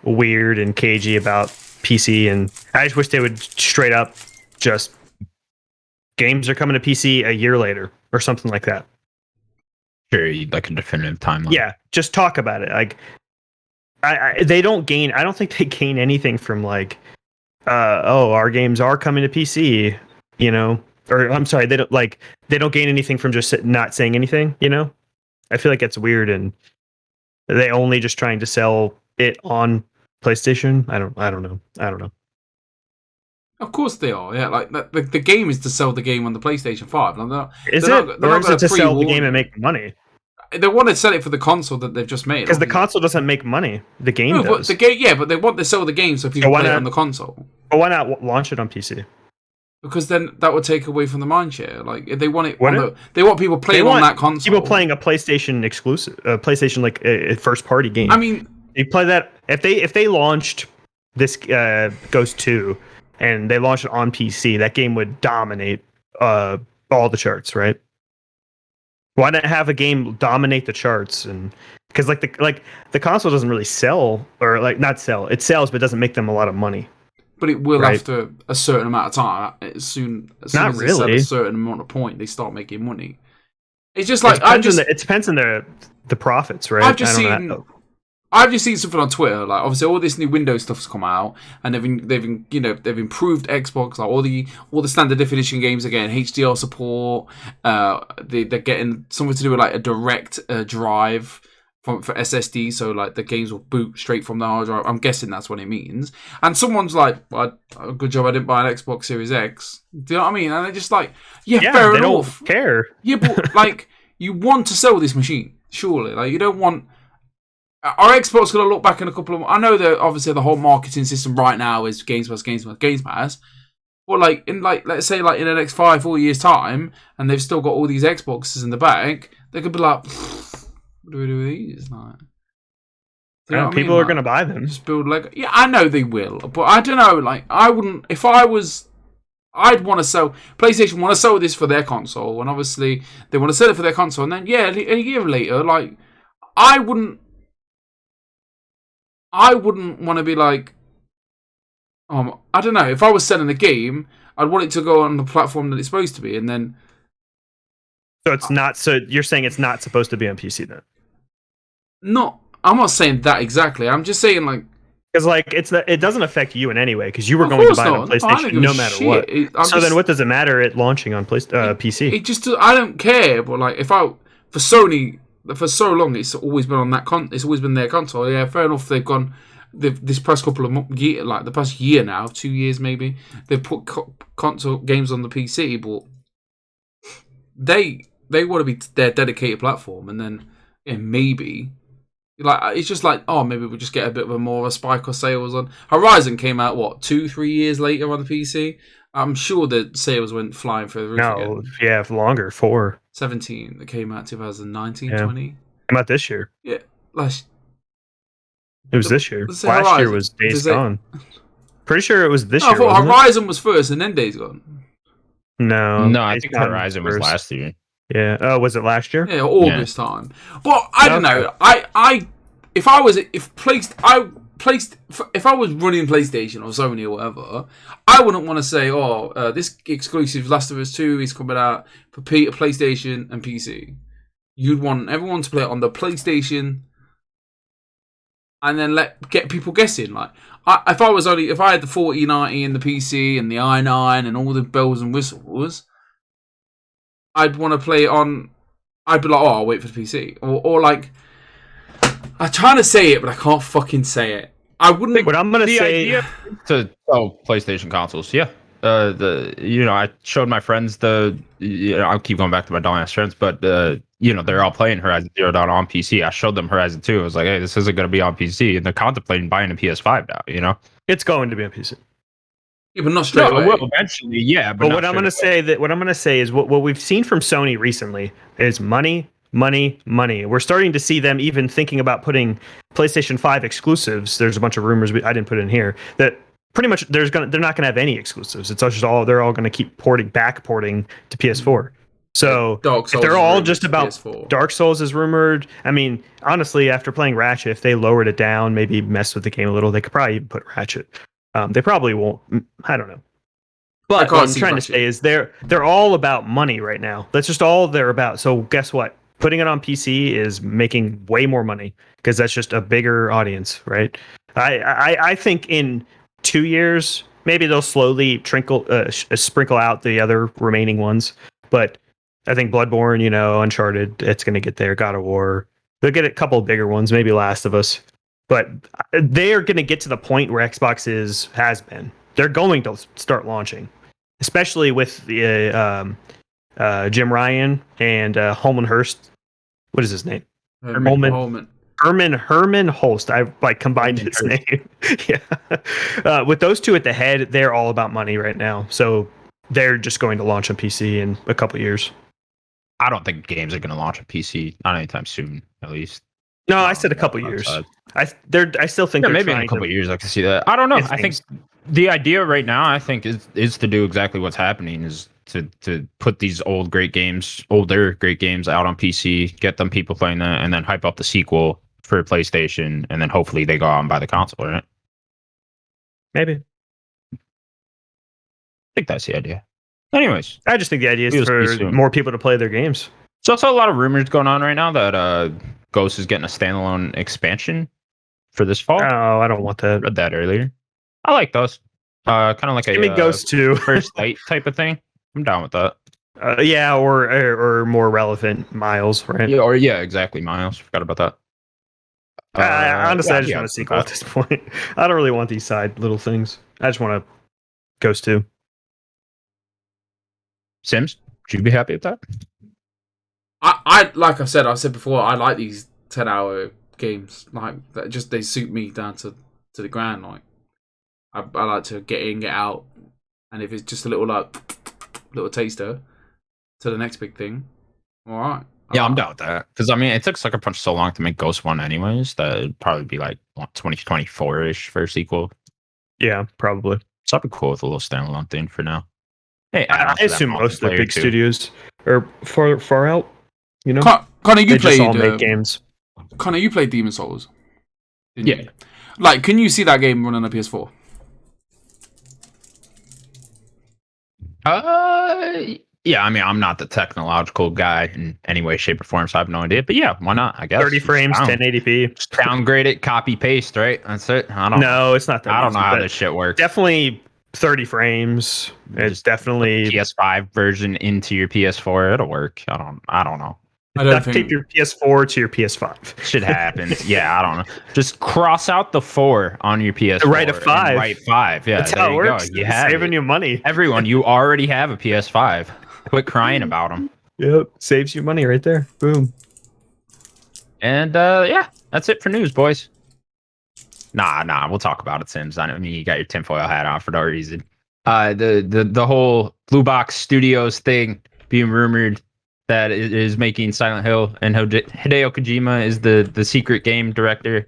weird and cagey about PC, and I just wish they would straight up just games are coming to PC a year later or something like that. Sure, like a definitive timeline. Yeah, just talk about it. Like, they don't gain. I don't think they gain anything from like, our games are coming to PC. You know, or I'm sorry, they don't gain anything from just not saying anything. You know, I feel like it's weird, and they only just trying to sell it on PlayStation. I don't know. Of course they are. Yeah, like the game is to sell the game on the PlayStation 5. Like, is it? Or is it to sell the game and make money? They want to sell it for the console that they've just made. Because the console doesn't make money. The game does. But the game, yeah, but they want to sell the game so people play it on the console. But why not launch it on PC? Because then that would take away from the mindshare. Like if they want it, they want people playing on that console. People playing a PlayStation exclusive, PlayStation like a first party game. I mean, you play that if they launched this Ghost 2 and they launched it on PC, that game would dominate all the charts, right? Why not have a game dominate the charts? And because the console doesn't really sell, or like not sell, it sells but doesn't make them a lot of money. But it will after a certain amount of time. As soon as they sell a certain amount of point, they start making money. It's just like it depends on the profits, right? I've just seen something on Twitter. Like obviously, all this new Windows stuff's come out, and they've improved Xbox. Like all the standard definition games are getting HDR support. They're getting something to do with like a direct drive for SSD, so like the games will boot straight from the hard drive. I'm guessing that's what it means. And someone's like, well, "Good job, I didn't buy an Xbox Series X." Do you know what I mean? And they're just like, "Yeah, fair enough." Don't care. Yeah, but like you want to sell this machine, surely. Like you don't want. Our Xbox going to look back in a couple of... I know that obviously the whole marketing system right now is Games Pass. But like in let's say like in the next 5-4 years time, and they've still got all these Xboxes in the back, they could be like, what do we do with these? Like, people are going to buy them. Just build Lego. Yeah, I know they will, but I don't know. Like I wouldn't if I was. I'd want to sell. PlayStation want to sell this for their console, and obviously they want to sell it for their console, and then a year later, like I wouldn't want to be like, I don't know. If I was selling a game, I'd want it to go on the platform that it's supposed to be, and then. So it's not. So you're saying it's not supposed to be on PC then? No, I'm not saying that exactly. I'm just saying like. Because like it doesn't affect you in any way because you were going to buy it on PlayStation no matter what. So then what does it matter it launching on PC? It just I don't care. But like for Sony. For so long, it's always been on that it's always been their console. Yeah, fair enough. This past couple of years, like the past year now, 2 years maybe, they've put console games on the PC, but they want to be their dedicated platform, and then maybe like it's just like maybe we'll just get a bit of more of a spike of sales on. Horizon came out 2-3 years later on the PC. I'm sure that sales went flying through the roof. No, again. Yeah, longer 4. 17 that came out 2019, Yeah. 20. Came out this year. Yeah, last. It was this year. Let's say Last year Horizon. was Days Does it- Gone. Pretty sure it was this No, I year. thought Wasn't Horizon was first and then Days Gone. it? No, No, I Days think Gone Horizon was first. last year. Yeah. Oh, was it last year? Yeah, August time. But I don't Okay. know. If I was running PlayStation or Sony or whatever, I wouldn't want to say, this exclusive Last of Us 2 is coming out for PlayStation and PC. You'd want everyone to play it on the PlayStation, and then get people guessing. Like, if I had the 4090 and the PC and the i9 and all the bells and whistles, I'd want to play it on. I'd be like, I'll wait for the PC, or like, I'm trying to say it, but I can't fucking say it. I wouldn't. What I'm gonna The say. idea to sell PlayStation consoles, yeah. I showed my friends I'll keep going back to my dumbass friends, but they're all playing Horizon Zero Dawn on PC. I showed them Horizon 2. I was like, hey, this isn't going to be on PC, and they're contemplating buying a PS5 now. It's going to be on PC. Yeah, but not straight away. Well, eventually, yeah. But what I'm going to say is what we've seen from Sony recently is money, money, money. We're starting to see them even thinking about putting PlayStation 5 exclusives. There's a bunch of rumors I didn't put in here that pretty much they're not going to have any exclusives. It's just they're all going to keep porting to PS4. So Dark Souls if they're all just about PS4. Dark Souls is rumored. I mean, honestly, after playing Ratchet, if they lowered it down, maybe messed with the game a little, they could probably even put Ratchet. They probably won't. I don't know. But what I'm trying to say is they're all about money right now. That's just all they're about. So guess what? Putting it on PC is making way more money because that's just a bigger audience, right? I think in 2 years maybe they'll slowly sprinkle out the other remaining ones. But I think Bloodborne, Uncharted, it's going to get there. God of War, they'll get a couple of bigger ones, maybe Last of Us. But they are going to get to the point where Xbox has been. They're going to start launching, especially with the Jim Ryan and Holman Hurst. What is his name? Herman Holst. I combined his name. Yeah. With those two at the head, they're all about money right now. So they're just going to launch on PC in a couple of years. I don't think games are going to launch on PC, not anytime soon, at least. No, I said a couple years. I still think maybe in a couple of years I can see that. I don't know. I think the idea right now, is to do exactly what's happening, is to put these older great games out on PC, get them people playing that, and then hype up the sequel for PlayStation, and then hopefully they go out and buy the console, right? Maybe. I think that's the idea. Anyways, I just think the idea is for more people to play their games. There's also a lot of rumors going on right now that Ghost is getting a standalone expansion for this fall. Oh, I don't want that. Read that earlier. I like those. Kind of like a Ghost 2 first light type of thing. I'm down with that. Yeah, or more relevant Miles, right? Yeah, exactly. Miles. Forgot about that. Honestly, I just want a sequel at this point. I don't really want these side little things. I just want a Ghost 2. Sims, would you be happy with that? I like I've said before, I like these 10-hour games. Like that, just they suit me down to the ground. Like I like to get in, get out, and if it's just a little taster to the next big thing, all right. Yeah, I'm down with that. Because, I mean, it took Sucker Punch so long to make Ghost 1 anyways, that it'd probably be like 2024-ish for a sequel. Yeah, probably. So I'd be cool with a little standalone thing for now. Hey, I assume most of the big studios are far out, Connor, you played all make games. Connor, you played Demon Souls. Yeah. You? Like, can you see that game running on a PS4? Yeah, I mean, I'm not the technological guy in any way, shape, or form, so I have no idea. But yeah, why not? I guess 30 frames, 1080p. Just downgrade it, copy paste, right? That's it. No, it's not that. I don't know how this shit works. Definitely 30 frames. It's definitely PS5 version into your PS4. It'll work. I don't know. I don't think tape your PS4 to your PS5. Shit happens. Yeah, I don't know. Just cross out the 4 on your PS4. Write a 5. Write 5. Yeah, that's how it works. You have saving you money. Everyone, you already have a PS5. Quit crying about them. Yep, saves you money right there. Boom. And yeah, that's it for news, boys. Nah, we'll talk about it, Sims. I mean, you got your tinfoil hat on for no reason. The whole Blue Box Studios thing being rumored that is making Silent Hill, and Hideo Kojima is the secret game director.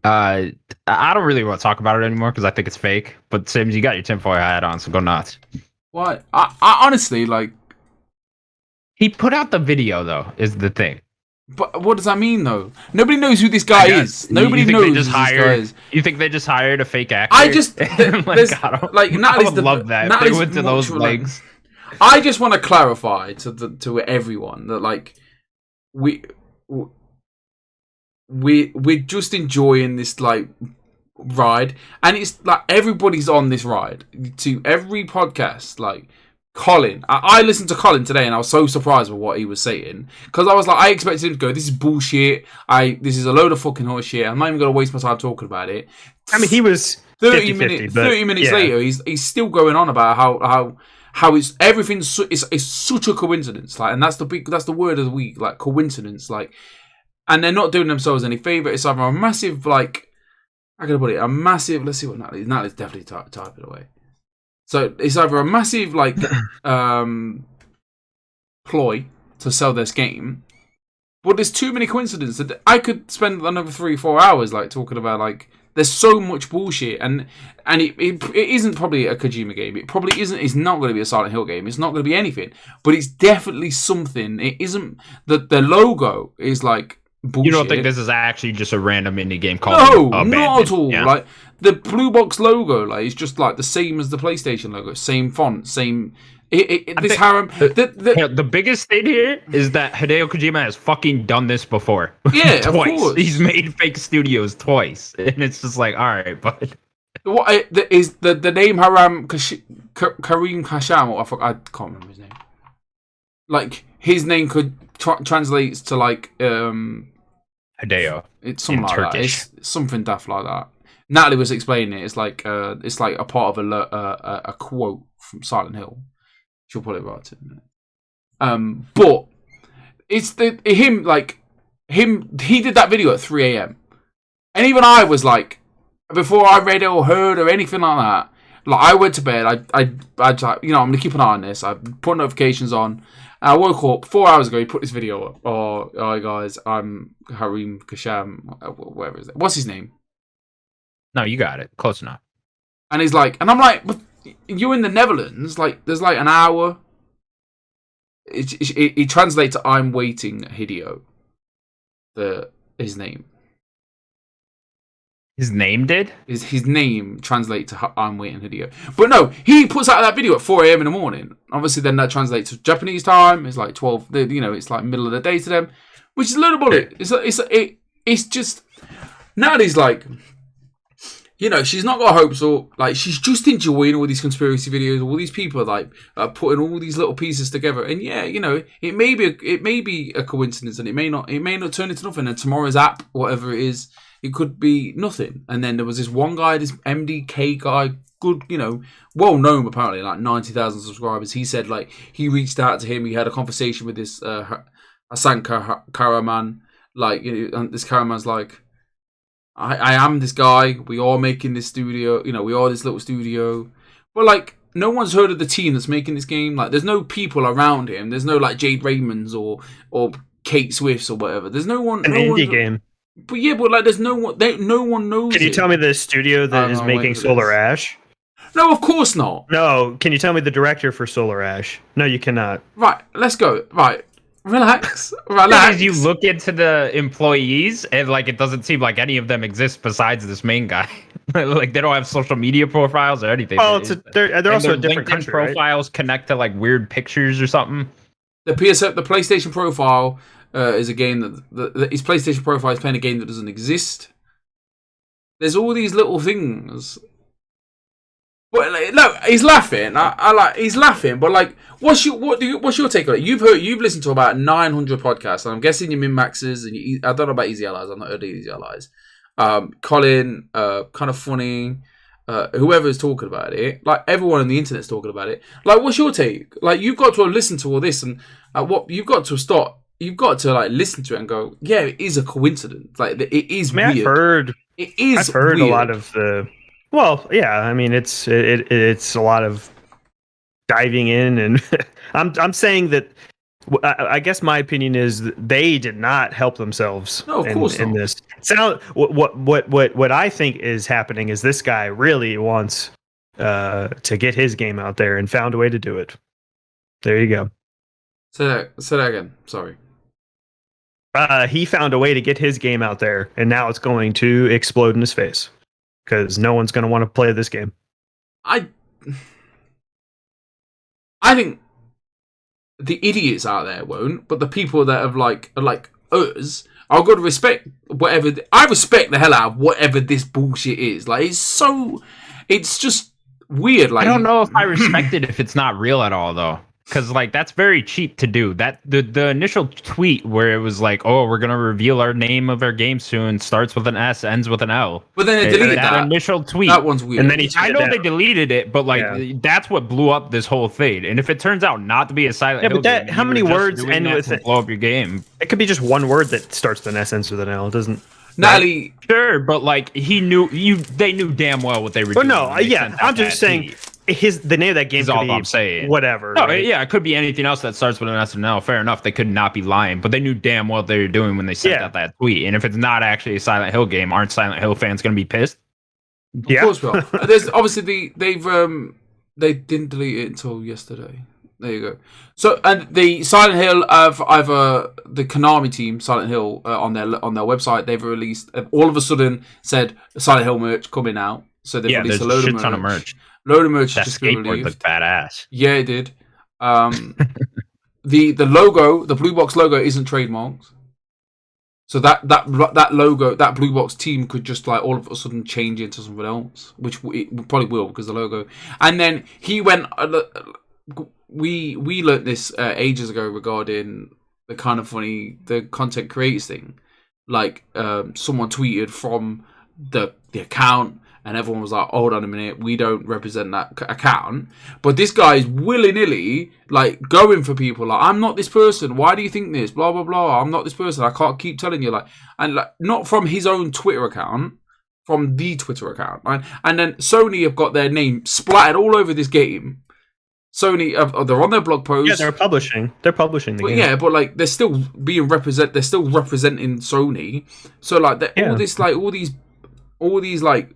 I don't really want to talk about it anymore because I think it's fake. But Sims, you got your tinfoil hat on, so go nuts. What? I honestly like. He put out the video though, is the thing. But what does that mean though? Nobody knows who this guy is. Nobody knows who this guy is. You think they just hired a fake actor? I just Natalie's I would love that. Natalie's they went to those legs. I just want to clarify to everyone that like we're just enjoying this like ride, and it's like everybody's on this ride. To every podcast, like Colin, I listened to Colin today, and I was so surprised with what he was saying because I was like, I expected him to go, "This is bullshit. This is a load of fucking horse shit. I'm not even gonna waste my time talking about it." I mean, he was 30 minutes later, he's still going on about how it's everything. It's such a coincidence, like, and that's the word of the week, like coincidence, like, and they're not doing themselves any favor. It's either a massive, like, I gotta put it, a massive. Let's see what Natalie's definitely type it away. So it's either a massive like ploy to sell this game, but there's too many coincidences that I could spend another 3-4 hours like talking about. Like, there's so much bullshit, and it isn't probably a Kojima game. It probably isn't. It's not going to be a Silent Hill game. It's not going to be anything. But it's definitely something. It isn't. The logo is like bullshit. You don't think this is actually just a random indie game called? No, not at all. Yeah. Like the blue box logo, like it's just like the same as the PlayStation logo, same font, same. The biggest thing here is that Hideo Kojima has fucking done this before. Yeah, twice. Of course. He's made fake studios twice, and it's just like, all right, but what is the name Kareem Kasham? I can't remember his name. Like his name could translates to like Hideo. It's something like Turkish. That. It's something daft like that. Natalie was explaining it. It's like a part of a quote from Silent Hill. She'll put it right in there. But it's him. He did that video at 3 a.m. And even I was like, before I read it or heard or anything like that, like I went to bed. I I'm gonna keep an eye on this. I put notifications on. And I woke up 4 hours ago. He put this video up. Oh, hi guys, I'm Kareem Kasham. Whatever is it? What's his name? No, you got it. Close enough. And he's like, and I'm like, but you're in the Netherlands. Like, there's like an hour. It translates to "I'm waiting, Hideo." His name. His name did? His name translates to "I'm waiting, Hideo." But no, he puts out that video at 4 a.m. in the morning. Obviously, then that translates to Japanese time. It's like 12. It's like middle of the day to them, which is a little bullet. It's just Natalie's like. She's not got hopes, or like she's just enjoying all these conspiracy videos. All these people like putting all these little pieces together, and it may be a coincidence, and it may not turn into nothing. And tomorrow's app, whatever it is, it could be nothing. And then there was this one guy, this MDK guy, good, well known apparently, like 90,000 subscribers. He said like he reached out to him. He had a conversation with this Hassan Karaman, and this Karaman's like. I am this guy. We are making this studio. We are this little studio. But, like, no one's heard of the team that's making this game. Like, there's no people around him. There's no, like, Jade Raymonds or Kate Swifts or whatever. There's no one. An indie game. But, yeah, but, like, there's no one. No one knows. Can you tell me the studio that is making Solar Ash? No, of course not. No. Can you tell me the director for Solar Ash? No, you cannot. Right. Let's go. Right. Relax. As you look into the employees, and like it doesn't seem like any of them exist besides this main guy. Like they don't have social media profiles or anything. Oh, they're also a different LinkedIn country, profiles connect to like weird pictures or something. The PlayStation profile is a game that his PlayStation profile is playing a game that doesn't exist. There's all these little things. But like, no, he's laughing. He's laughing. But like, what's your take on it? You've listened to about 900 podcasts, and I'm guessing your min maxes. And I don't know about Easy Allies. I've not heard of Easy Allies. Colin, kind of funny. Whoever's talking about it, like everyone on the internet's talking about it. Like, what's your take? Like, you've got to listen to all this, and what you've got to start. You've got to like listen to it and go, yeah, it is a coincidence. Like, it is weird. I've heard weird. A lot of the. Well, yeah, I mean, it's a lot of diving in, and I'm saying that I guess my opinion is that they did not help themselves. No, of course in not. this. What I think is happening is this guy really wants to get his game out there and found a way to do it. There you go. Say that again. Sorry. He found a way to get his game out there, and now it's going to explode in his face because no one's going to want to play this game. I think the idiots out there won't, but the people that have are like us, I've got to respect whatever. I respect the hell out of whatever this bullshit is. Like, it's just weird. Like, I don't know if I respect it if it's not real at all, though. Because, like, that's very cheap to do. That the initial tweet where it was like, oh, we're going to reveal our name of our game soon, starts with an S, ends with an L. But then they deleted that initial tweet. That one's weird. And then I know they deleted it, but, like, that's what blew up this whole thing. And if it turns out not to be a Silent Hill game, how many words end with it? Blow up your game. It could be just one word that starts with an S, ends with an L. It doesn't... Natalie... Sure, but, like, they knew damn well what they were doing. No, yeah, I'm just saying... The name of that game is could all be I'm saying. Whatever. No, right? yeah, it could be anything else that starts with an S and L. Fair enough. They could not be lying, but they knew damn well what they were doing when they sent out that tweet. And if it's not actually a Silent Hill game, aren't Silent Hill fans going to be pissed? Of course we are. There's obviously they didn't delete it until yesterday. There you go. So, and the Silent Hill of either the Konami team, Silent Hill, on their website, they've released all of a sudden said Silent Hill merch coming out. So they've released a load of merch. Load of merch. That skateboard looked badass. Yeah, it did. The logo, the Blue Box logo, isn't trademarked. So that logo, that Blue Box team could just like all of a sudden change into something else, which it probably will because the logo. And then he went. We learnt this ages ago regarding the kind of funny the content creators thing. Like someone tweeted from the account. And everyone was like, hold on a minute, we don't represent that account. But this guy is willy-nilly, like, going for people. Like, I'm not this person. Why do you think this? Blah, blah, blah. I'm not this person. I can't keep telling you. Like, and like, not from his own Twitter account, from the Twitter account. Right? And then Sony have got their name splattered all over this game. Sony, they're on their blog post. Yeah, they're publishing the game. Yeah, but like, they're still they're still representing Sony. So like, all these like,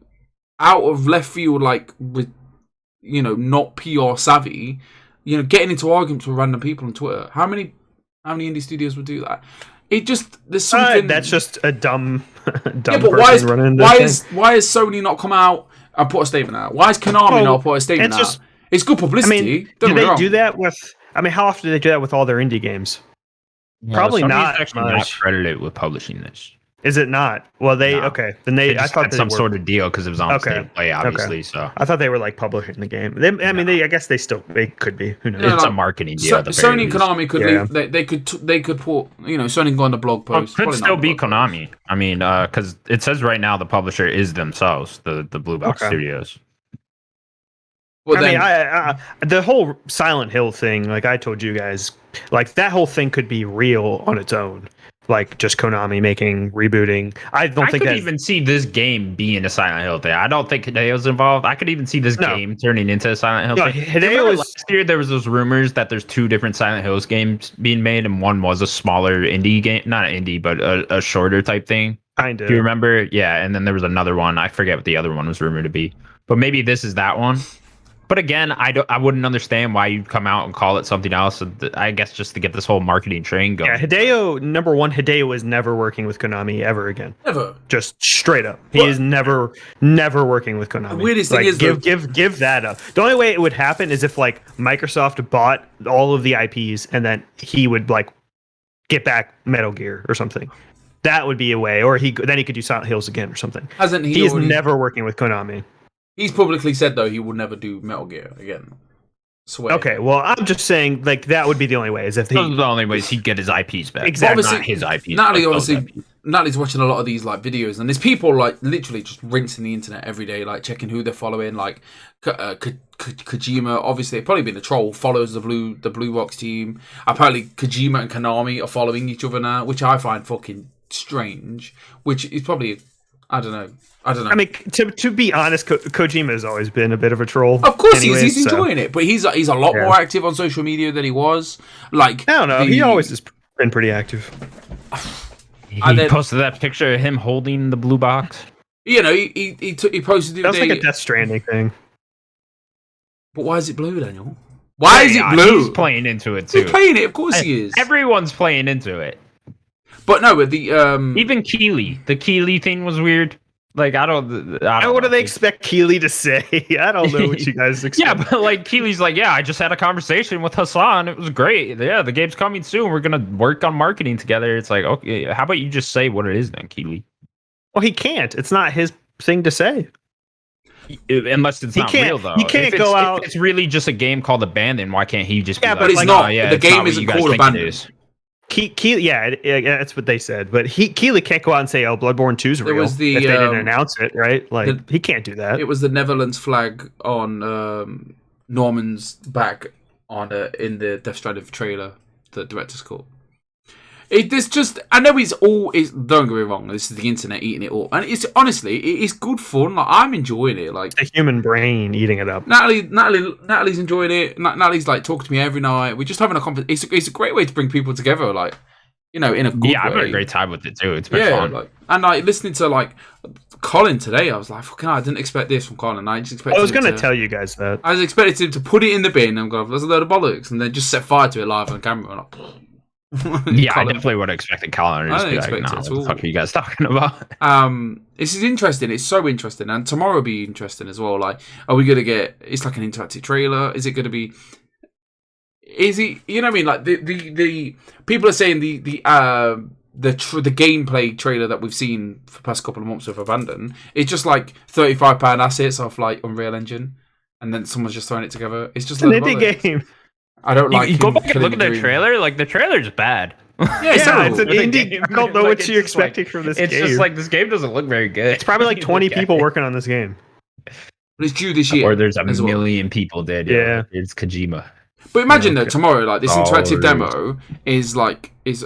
out of left field, like, with, not PR savvy, getting into arguments with random people on Twitter. How many indie studios would do that? It just, there's something. That's just a dumb but person why is Sony not come out and put a statement out? Why is Konami not put a statement out? It's good publicity. I mean, do they do that with? I mean, how often do they do that with all their indie games? Yeah, Probably Sony's not. Actually, not credited with publishing this. Is it not? Well, okay. Then I thought had some sort of deal because it was on State Play, obviously. Okay. So I thought they were like publishing the game. I guess they could be. Who knows? It's a marketing deal. Sony and Konami could leave, they could put Sony can go on the blog post. Well, could still be Konami. Post. I mean, because it says right now the publisher is themselves, the Blue Box Studios. Well, the whole Silent Hill thing, like I told you guys, like that whole thing could be real on its own. Like just Konami rebooting. I could even see this game being a Silent Hill thing. I don't think Hideo's involved. I could even see this game turning into a Silent Hill thing. Last year there was those rumors that there's 2 different Silent Hills games being made, and one was a smaller indie game, not an indie, but a shorter type thing. Kind of. Do you remember? Yeah, and then there was another one. I forget what the other one was rumored to be, but maybe this is that one. But again, I wouldn't understand why you'd come out and call it something else. I guess just to get this whole marketing train going. Yeah, Hideo was never working with Konami ever again. Never. Just straight up. He is never working with Konami. The weirdest thing is give that up. The only way it would happen is if like Microsoft bought all of the IPs and then he would like get back Metal Gear or something. That would be a way, or then he could do Silent Hills again or something. Hasn't he? He's never working with Konami. He's publicly said, though, he will never do Metal Gear again. Swear. Okay, well, I'm just saying, like, that would be the only way. Those are the only ways he'd get his IPs back. Exactly. Obviously, not his IPs. Natalie's watching a lot of these, like, videos, and there's people, like, literally just rinsing the internet every day, like, checking who they're following, like, Kojima, obviously, probably been a troll, follows the Blue Box team. Apparently, Kojima and Konami are following each other now, which I find fucking strange, which is probably I don't know. I mean, to be honest, Kojima has always been a bit of a troll. Of course he is. He's enjoying it, but he's a lot more active on social media than he was. Like, I don't know. He always has been pretty active. He posted that picture of him holding the blue box. You know, he posted it. That was like a Death Stranding thing. But why is it blue, Daniel? Why is it blue? He's playing into it too. He's playing it, of course he is. Everyone's playing into it. But no, with the even Keeley, the Keeley thing was weird. Like I don't what do they expect Keeley to say? I don't know what you guys expect. Yeah, but like Keeley's like, yeah, I just had a conversation with Hassan. It was great. Yeah, the game's coming soon. We're gonna work on marketing together. It's like, okay, how about you just say what it is then, Keeley? Well, he can't. It's not his thing to say. Unless it's not real, though. He can't go out. If it's really just a game called Abandon, why can't he just? Yeah, be but like, it's not. Yeah, the game isn't called Abandon. Keeley, that's what they said. But Keeley can't go out and say, "Oh, Bloodborne 2 is real." If they didn't announce it, right? Like he can't do that. It was the Netherlands flag on Norman's back on in the Death Stranding trailer, the director's cut. There's just, I know don't get me wrong, this is the internet eating it all, and it's honestly, it is good fun. Like I'm enjoying it. Like the human brain eating it up. Natalie's enjoying it. Natalie's like talking to me every night. We're just having a conversation. It's a great way to bring people together. Like, you know, in a good way. I've had a great time with it too. It's been fun. Like, and like listening to like Colin today, I was like, fucking hell, I didn't expect this from Colin. I just expected. I was going to tell you guys that. I was expecting him to put it in the bin and go, "There's a load of bollocks," and then just set fire to it live on camera. And like, yeah, I definitely would have expected Colin. I didn't expect it at all. What the fuck are you guys talking about? This is interesting. It's so interesting, and tomorrow will be interesting as well. Like, are we gonna get? It's like an interactive trailer. Is it gonna be? Is it? You know what I mean? Like the people are saying the gameplay trailer that we've seen for the past couple of months of Abandon. It's just like £35 assets off like Unreal Engine, and then someone's just throwing it together. It's just an indie game. I don't like. You go back and look at the trailer. Like the trailer's bad. Yeah, it's an indie. I don't know what you're expecting from this game. It's just like this game doesn't look very good. It's probably like 20 people working on this game. But it's due this year. Or there's a million people dead. Yeah, it's Kojima. But imagine though, tomorrow, like this interactive demo is like it's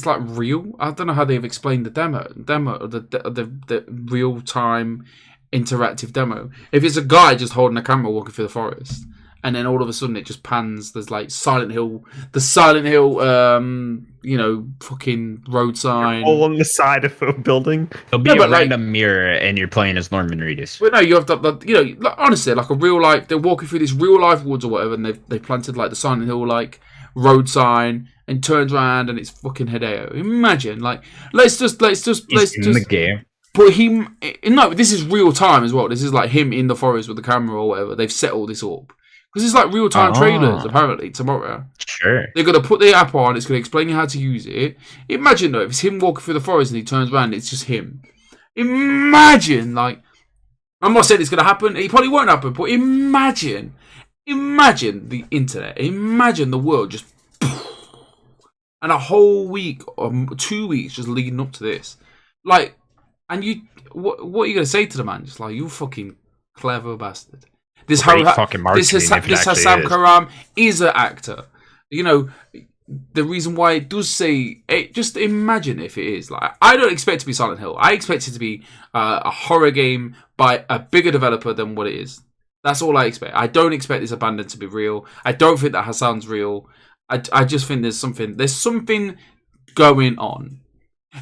like real. I don't know how they've explained the the real time interactive demo. If it's a guy just holding a camera walking through the forest. And then all of a sudden it just pans. There's like Silent Hill, you know, fucking road sign. All on the side of a building. There'll be a random mirror, and you're playing as Norman Reedus. But no, you have you know, like, honestly, like a real life. They're walking through this real life woods or whatever, and they planted like the Silent Hill like road sign, and turns around and it's fucking Hideo. Imagine, like, let's just the game. Put him. No, this is real time as well. This is like him in the forest with the camera or whatever. They've set all this up. Because it's like real-time trailers, apparently, tomorrow. Sure. They're going to put the app on, it's going to explain you how to use it. Imagine, though, if it's him walking through the forest and he turns around, it's just him. Imagine, like... I'm not saying it's going to happen, it probably won't happen, but imagine the internet, imagine the world just... And a whole week, or 2 weeks just leading up to this. Like, and you... What are you going to say to the man? Just like, you fucking clever bastard. This Hassam Karam is an actor. You know, the reason why it does say it, just imagine if it is. Like, I don't expect it to be Silent Hill. I expect it to be a horror game by a bigger developer than what it is. That's all I expect. I don't expect this Abandon to be real. I don't think that Hassan's real. I just think there's something going on.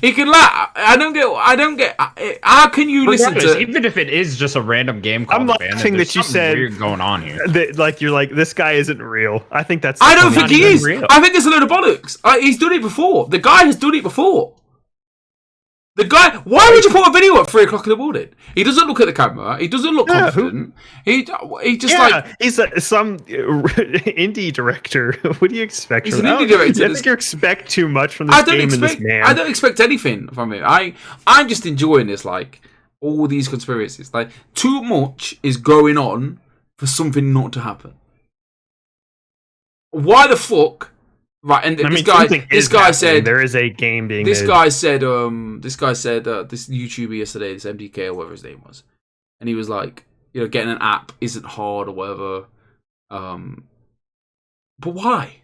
He can laugh. I don't get. How can you listen to? Even if it is just a random game called I'm laughing that you said weird going on here. Like you're like, this guy isn't real. I think that's. I don't think he is. Real. I think it's a load of bollocks. He's done it before. The guy has done it before. The guy. Why would you put a video at 3 o'clock in the morning? He doesn't look at the camera. He doesn't look confident. He just like he's some indie director. What do you expect? He's an indie director. I think you expect too much from this game and this man. I don't expect anything from him. I'm just enjoying this. Like all these conspiracies. Like too much is going on for something not to happen. Why the fuck? Right, and this guy said there is a game being. This guy said this YouTuber yesterday, this MDK or whatever his name was, and he was like, you know, getting an app isn't hard or whatever. But why?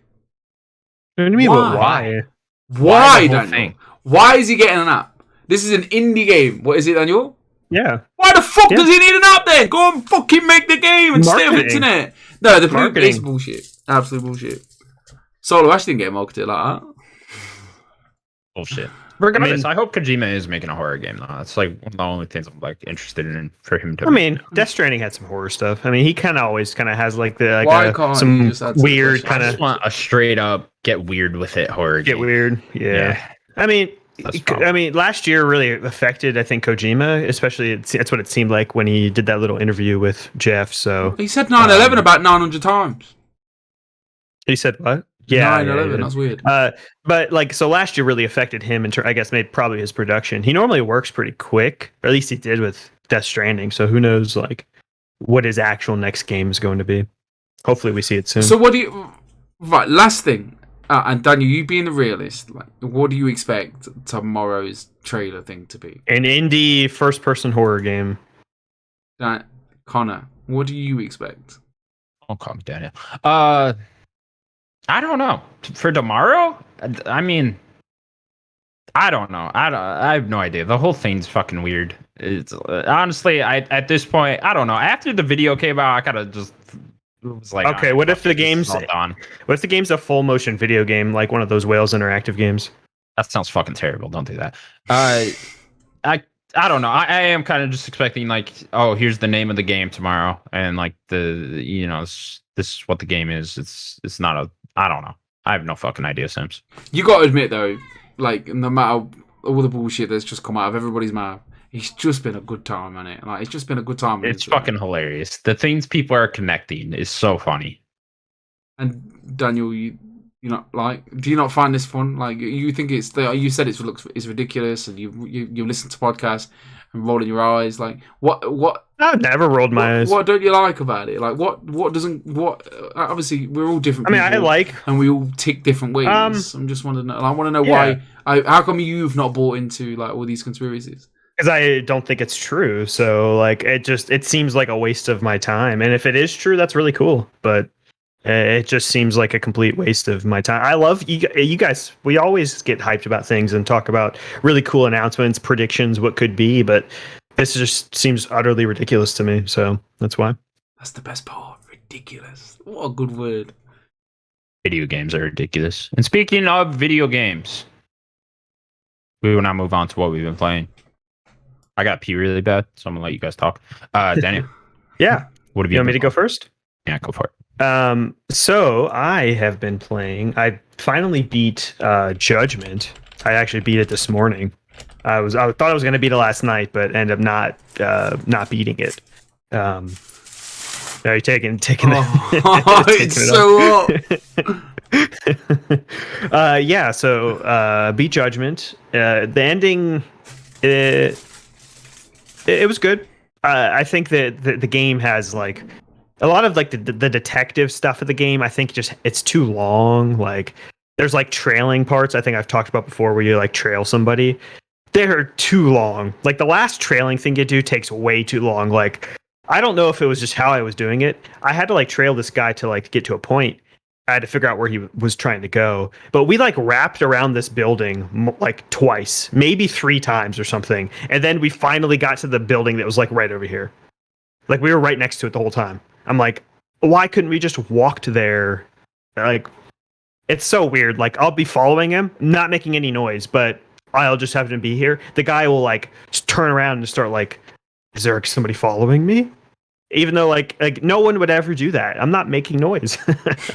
What do you mean? Why? Why, Daniel? Why is he getting an app? This is an indie game. What is it, Daniel? Yeah. Why the fuck does he need an app then? Go and fucking make the game instead of internet. No, the marketing is bullshit. Absolute bullshit. Solo Ash didn't get marketed like that. Bullshit. Regardless, I hope Kojima is making a horror game though. That's like one of the only things I'm like interested in for him to. I mean, Death Stranding had some horror stuff. I mean, he kind of always has like some weird kind of. I just want a straight up get weird with it horror. Get weird, yeah. I mean, last year really affected, I think, Kojima, especially. That's what it seemed like when he did that little interview with Jeff. So he said 9/11 about 900 times. He said what? Yeah, 9/11. That's weird. But like, so last year really affected him, I guess, maybe probably his production. He normally works pretty quick, or at least he did with Death Stranding. So who knows, like, what his actual next game is going to be? Hopefully, we see it soon. So what do you? Right, last thing, and Daniel, you being the realist, like, what do you expect tomorrow's trailer thing to be? An indie first-person horror game. Connor, what do you expect? Oh, calm down. I don't know. For tomorrow? I mean, I don't know. I have no idea. The whole thing's fucking weird. It's honestly, at this point, I don't know. After the video came out, I kind of just was like, okay, what if the game's a full motion video game, like one of those Whales interactive games? That sounds fucking terrible. Don't do that. I don't know. I am kind of just expecting like, oh, here's the name of the game tomorrow, and like this is what the game is. It's not a. I don't know. I have no fucking idea, Sims. You got to admit, though, like, no matter all the bullshit that's just come out of everybody's mouth, it's just been a good time, hasn't it? Like, it's just been a good time. It's fucking hilarious. The things people are connecting is so funny. And Daniel, you know, like, do you not find this fun? Like, you think you said it's ridiculous, and you listen to podcasts and rolling your eyes. Like, what? I've never rolled my eyes. What don't you like about it? Like, what doesn't? Obviously, we're all different. I mean, I and we all tick different ways. I'm just wondering. I want to know why. How come you've not bought into like all these conspiracies? Because I don't think it's true. So like, it seems like a waste of my time. And if it is true, that's really cool. But it just seems like a complete waste of my time. I love you guys. We always get hyped about things and talk about really cool announcements, predictions, what could be. But this just seems utterly ridiculous to me. So that's why. That's the best part. Ridiculous. What a good word. Video games are ridiculous. And speaking of video games, we will now move on to what we've been playing. I got pee really bad, so I'm gonna let you guys talk. Daniel. Yeah. What have you want me to go first? Yeah, go for it. So I have been playing. I finally beat Judgment. I actually beat it this morning. I thought I was going to beat it last night, but ended up not beating it. Are you taking it's so up. Yeah. So beat Judgment. The ending. It was good. I think that the game has like a lot of like the detective stuff of the game. I think just it's too long. Like there's like trailing parts. I think I've talked about before where you like trail somebody. They're too long. Like the last trailing thing you do takes way too long. Like I don't know if it was just how I was doing it. I had to like trail this guy to like get to a point. I had to figure out where he was trying to go. But we like wrapped around this building like twice, maybe 3 times or something. And then we finally got to the building that was like right over here. Like we were right next to it the whole time. I'm like, why couldn't we just walked there? Like, it's so weird. Like I'll be following him, not making any noise, but I'll just happen to be here. The guy will like just turn around and start like, is there somebody following me? Even though like no one would ever do that. I'm not making noise.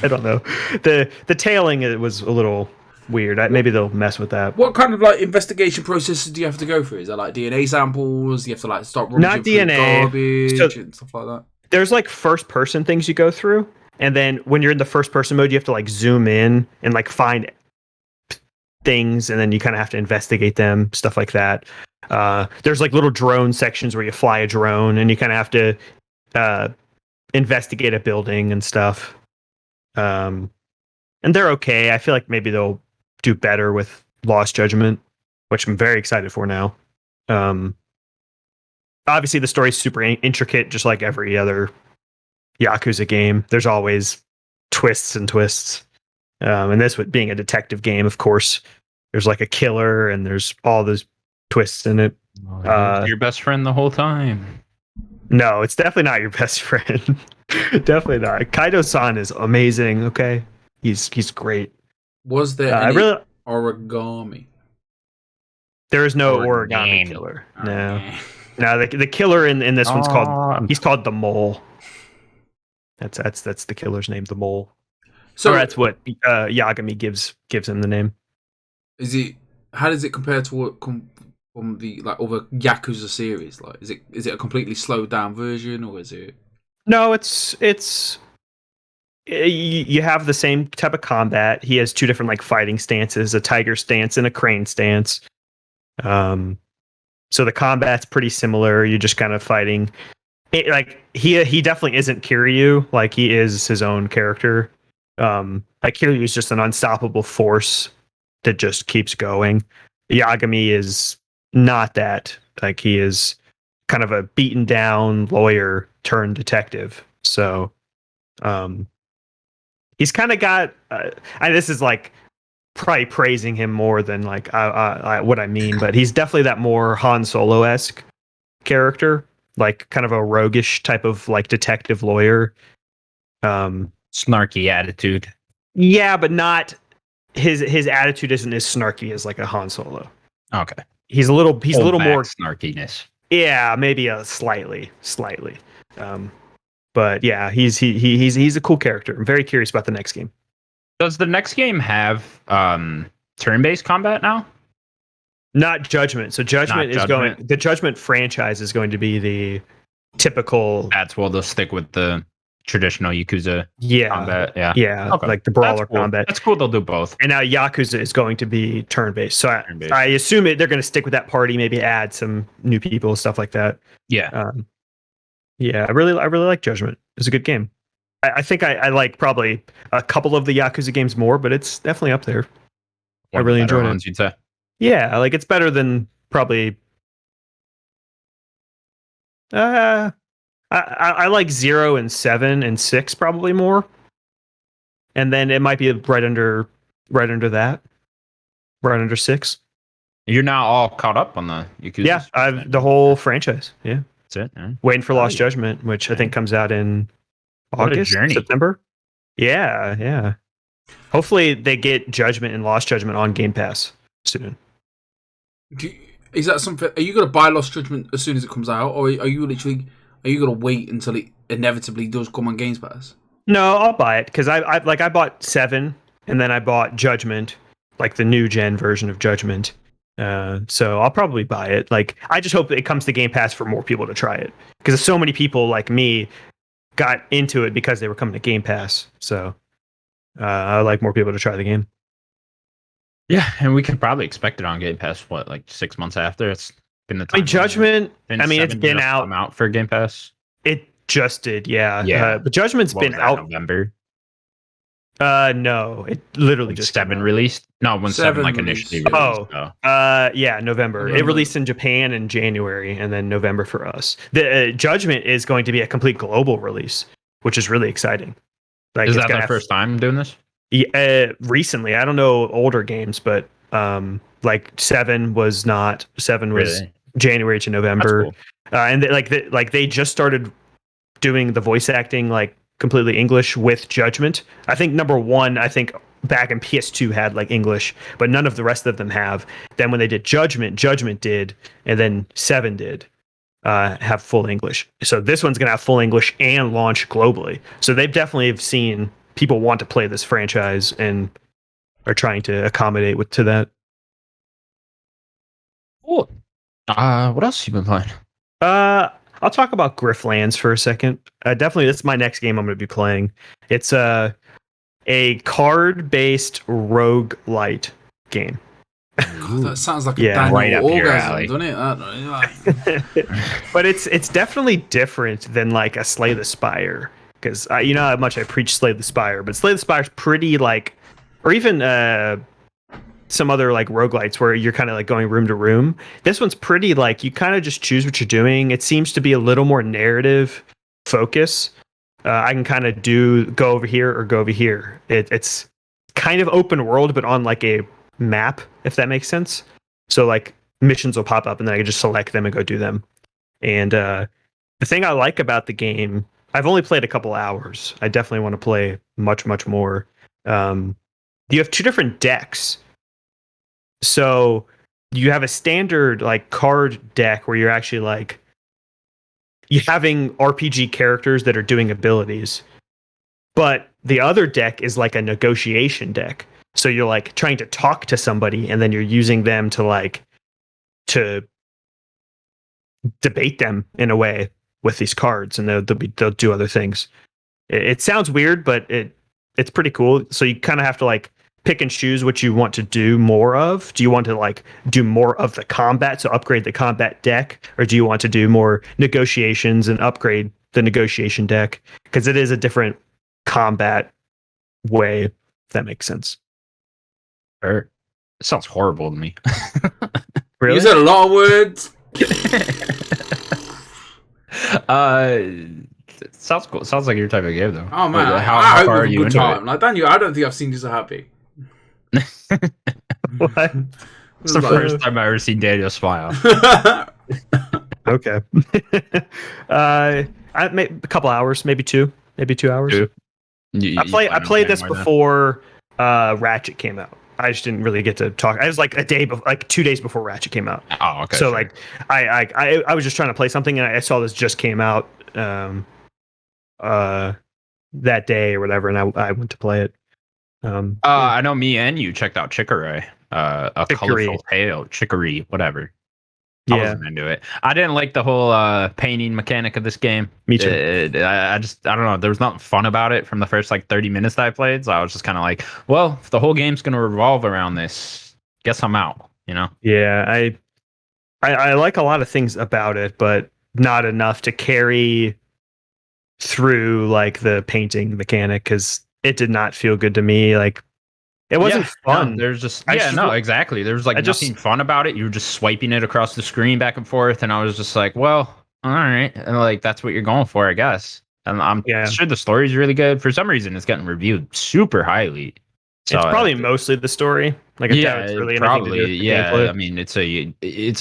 I don't know. The tailing it was a little weird. Maybe they'll mess with that. What kind of like investigation processes do you have to go through? Is that like DNA samples? You have to like start rummaging through garbage and stuff like that. There's like first person things you go through, and then when you're in the first person mode, you have to like zoom in and like find things, and then you kind of have to investigate them, stuff like that. There's like little drone sections where you fly a drone, and you kind of have to investigate a building and stuff. And they're okay. I feel like maybe they'll do better with Lost Judgment, which I'm very excited for now. Obviously the story's super intricate, just like every other Yakuza game. There's always twists and twists. And this being a detective game, of course, there's like a killer and there's all those twists in it. Your best friend the whole time. No, it's definitely not your best friend. Definitely not. Kaido-san is amazing. Okay, he's great. Was there any origami? There is no origami killer. No, no. The killer in this one's called the Mole. That's the killer's name, the Mole. So that's what Yagami gives him the name. Is it? How does it compare to what from the other Yakuza series? Like, is it a completely slowed down version, or is it? No, it's you have the same type of combat. He has two different like fighting stances: a tiger stance and a crane stance. So the combat's pretty similar. You're just kind of fighting. He definitely isn't Kiryu. Like, he is his own character. Like, Kiryu is just an unstoppable force that just keeps going. Yagami is not that. Like, he is kind of a beaten down lawyer turned detective. So, he's kind of got. This is like probably praising him more than like what I mean, but he's definitely that more Han Solo-esque character, like kind of a roguish type of like detective lawyer. Snarky attitude. Yeah, but not his attitude isn't as snarky as like a Han Solo. Okay. He's a little more snarkiness. Yeah, maybe slightly. But yeah, he's a cool character. I'm very curious about the next game. Does the next game have turn-based combat now? Not Judgment. So the Judgment franchise is going to be the typical. That's they'll stick with the traditional Yakuza combat. Yeah. Okay. Like the brawler combat. That's cool. They'll do both. And now Yakuza is going to be turn-based. So I assume they're going to stick with that party, maybe add some new people, stuff like that. Yeah. Yeah, I really like Judgment. It's a good game. I think I like probably a couple of the Yakuza games more, but it's definitely up there. I really enjoyed it. You'd say. Yeah, like it's better than probably. I like 0 and 7 and 6 probably more, and then it might be right under that, right under 6. You're now all caught up on the Yakuza. Yeah, I've the whole franchise. Yeah, that's it. Waiting for Lost Judgment, which I think comes out in August, September. Yeah. Hopefully they get Judgment and Lost Judgment on Game Pass soon. Is that something? Are you going to buy Lost Judgment as soon as it comes out, or are you going to wait until it inevitably does come on Game Pass? No, I'll buy it because I bought 7 and then I bought Judgment, like the new gen version of Judgment. So I'll probably buy it. Like, I just hope that it comes to Game Pass for more people to try it, because so many people like me got into it because they were coming to Game Pass. So I like more people to try the game. Yeah, and we could probably expect it on Game Pass. What, like 6 months after? It's been the time. Judgment. It's been out. Come out for Game Pass. It just did, yeah. Yeah, but Judgment's been out November. No, it literally just 7 released. No, when 7 like initially released. Yeah, November. It released in Japan in January, and then November for us. The Judgment is going to be a complete global release, which is really exciting. Like, is that their first time doing this? Yeah, recently. I don't know older games, but like 7 was not. 7 was really? January to November. That's cool. And they just started doing the voice acting like completely English with Judgment. I think number 1, back in PS2 had like English, but none of the rest of them have. Then when they did Judgment did, and then 7 did have full English. So this one's gonna have full English and launch globally. So they've definitely seen people want to play this franchise and are trying to accommodate to that. Cool. What else have you been playing? I'll talk about Griftlands for a second. Definitely, that's my next game I'm going to be playing. It's a card-based roguelite game. God, that sounds like a Daniel right orgasm, doesn't it? But it's definitely different than like a Slay the Spire, because you know how much I preach Slay the Spire, but Slay the Spire is pretty like, or even some other like roguelites where you're kind of like going room to room. This one's pretty like you kind of just choose what you're doing. It seems to be a little more narrative focus. I can kind of go over here or go over here. It's kind of open world, but on like a map, if that makes sense. So like missions will pop up, and then I can just select them and go do them. And the thing I like about the game, I've only played a couple hours. I definitely want to play much, much more. You have 2 different decks. So you have a standard like card deck where you're actually like you're having RPG characters that are doing abilities. But the other deck is like a negotiation deck. So you're like trying to talk to somebody, and then you're using them to debate them in a way with these cards, and they'll do other things. It sounds weird, but it's pretty cool. So you kind of have to like pick and choose what you want to do more of. Do you want to like do more of the combat, so upgrade the combat deck, or do you want to do more negotiations and upgrade the negotiation deck? Because it is a different combat way, if that makes sense. It sounds horrible to me. Really? You said a lot of words. It sounds cool. Sounds like your type of game, though. Oh man, Like, I hope far it's are a you good into time. Like Daniel, I don't think I've seen you so happy. What? It's the first time I've ever seen Daniel smile. Okay. I made a couple hours, maybe 2 hours. I played this before Ratchet came out. I just didn't really get to talk. I was like 2 days before Ratchet came out. Oh, okay. So sure. like I was just trying to play something, and I saw this just came out that day or whatever, and I went to play it. I know me and you checked out Chicory, a Chicory. colorful tale, Chicory, whatever. Yeah. I wasn't into it. I didn't like the whole painting mechanic of this game. Me too. I don't know. There was nothing fun about it from the first like 30 minutes that I played. So I was just kind of like, well, if the whole game's gonna revolve around this, guess I'm out. You know? Yeah, I like a lot of things about it, but not enough to carry through like the painting mechanic, because it did not feel good to me. Like it wasn't fun. No, there's just I exactly. There was like nothing fun about it. You were just swiping it across the screen back and forth, and I was just like, well, all right, and like that's what you're going for, I guess. And I'm sure the story's really good. For some reason, it's getting reviewed super highly. So it's probably mostly the story. Like, it's really probably, yeah. gameplay. I mean, it's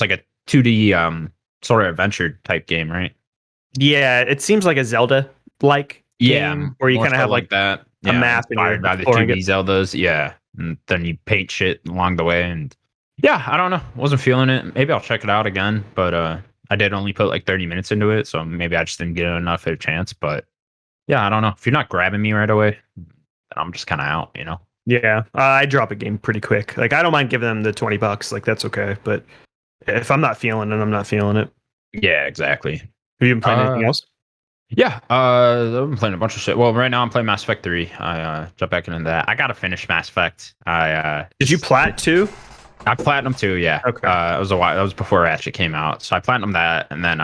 like a 2D sort of adventure type game, right? Yeah, it seems like a Zelda like game where you kind of have like that a map and you're by the exploring 2D Zeldas, yeah. And then you paint shit along the way, and yeah, I don't know, wasn't feeling it. Maybe I'll check it out again, but I did only put like 30 minutes into it, so maybe I just didn't get enough of a chance. But yeah, I don't know. If you're not grabbing me right away, then I'm just kind of out, you know. Yeah, I drop a game pretty quick. Like, I don't mind giving them the $20. Like, that's okay. But if I'm not feeling it, I'm not feeling it. Yeah, exactly. Have you been playing anything else? Yeah, I've been playing a bunch of shit. Well, right now I'm playing Mass Effect 3. I jump back into that. I gotta finish Mass Effect. Did you plat 2? I platinum 2, yeah. Okay. It was a while. That was before Ratchet came out. So I platinum that, and then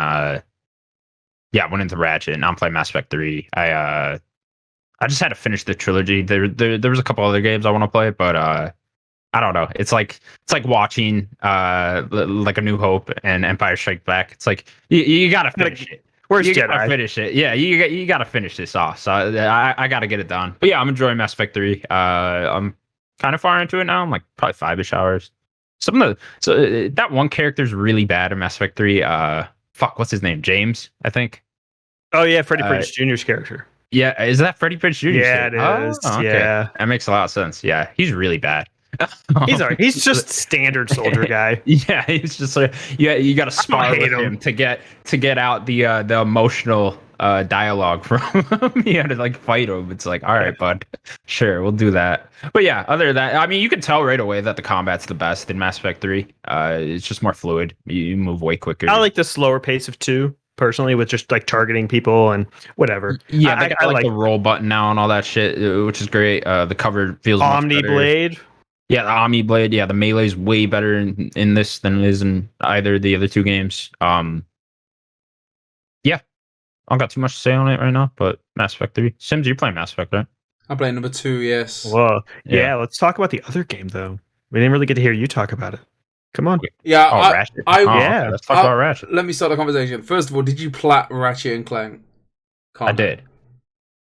yeah, went into Ratchet, and now I'm playing Mass Effect 3. I just had to finish the trilogy. There was a couple other games I want to play, but I don't know. It's like watching like A New Hope and Empire Strikes Back. It's like you gotta finish it. Where's you Jedi? gotta finish it. Yeah, you gotta finish this off. So I gotta get it done. But yeah, I'm enjoying Mass Effect 3. I'm kind of far into it now. I'm like probably 5-ish hours. That one character's really bad in Mass Effect 3. What's his name? James, I think. Oh yeah, Freddie Prinze Jr.'s character. Yeah, is that Freddie Prinze Jr.? Yeah, it is. Oh, okay. Yeah, that makes a lot of sense. Yeah, he's really bad. He's just standard soldier guy. Yeah, he's just like you got to spar with him to get out the emotional dialogue from him. You had to like fight him. It's like, all right, bud, sure, we'll do that. But yeah, other than that, I mean, you can tell right away that the combat's the best in Mass Effect 3. It's just more fluid. You move way quicker. I like the slower pace of 2 personally, with just like targeting people and whatever. Yeah, I like the roll button now and all that shit, which is great. The cover feels Omni Blade. Yeah, the Omni Blade. Yeah, the melee's way better in this than it is in either of the other two games. Yeah, I don't got too much to say on it right now, but Mass Effect 3. Sims, you're playing Mass Effect, right? I'm playing number 2, yes. Well, yeah, let's talk about the other game, though. We didn't really get to hear you talk about it. Come on. Yeah, Ratchet. Let's talk about Ratchet. Let me start the conversation. First of all, did you plat Ratchet and Clank? I did.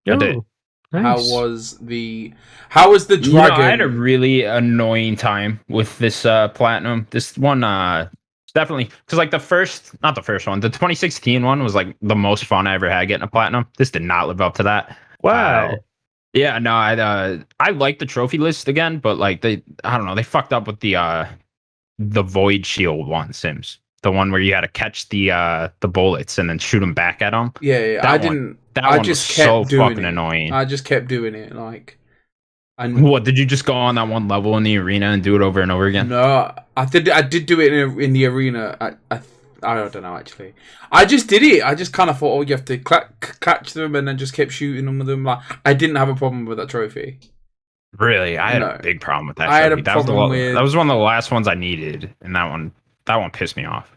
Nice. How was the dragon? I had a really annoying time with this platinum. This one definitely. Because like not the first one, the 2016 one was like the most fun I ever had getting a platinum. This did not live up to that. Wow. Yeah, no, I like the trophy list again, but like I don't know, they fucked up with the Void Shield one, Sims. The one where you had to catch the bullets and then shoot them back at them. Yeah, I just kept so fucking annoying. I just kept doing it. Like, what did you just go on that one level in the arena and do it over and over again? No, I did do it in the arena. I don't know actually. I just did it. I just kind of thought, oh, you have to catch them, and then just kept shooting them with them. Like, I didn't have a problem with that trophy. Really, I had a big problem with that. I had a problem with that. Was one of the last ones I needed, and that one pissed me off.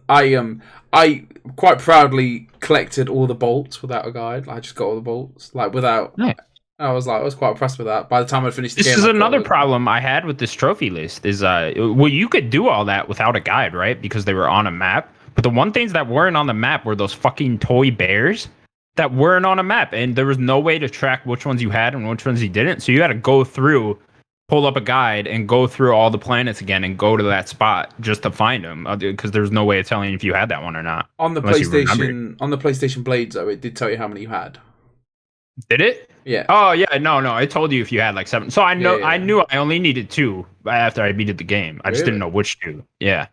I quite proudly collected all the bolts without a guide. I just got all the bolts without. Nice. I was quite impressed with that. By the time I finished the game, this is another problem I had with this trophy list. Is well, you could do all that without a guide, right? Because they were on a map. But the one things that weren't on the map were those fucking toy bears that weren't on a map, and there was no way to track which ones you had and which ones you didn't. So you had to go through, pull up a guide, and go through all the planets again and go to that spot just to find them, because there's no way of telling if you had that one or not. On the PlayStation Blades, though, it did tell you how many you had. Did it? Yeah. Oh yeah, no. It told you if you had like 7. So I know, I knew I only needed 2 after I beat the game. I just didn't know which 2. Yeah.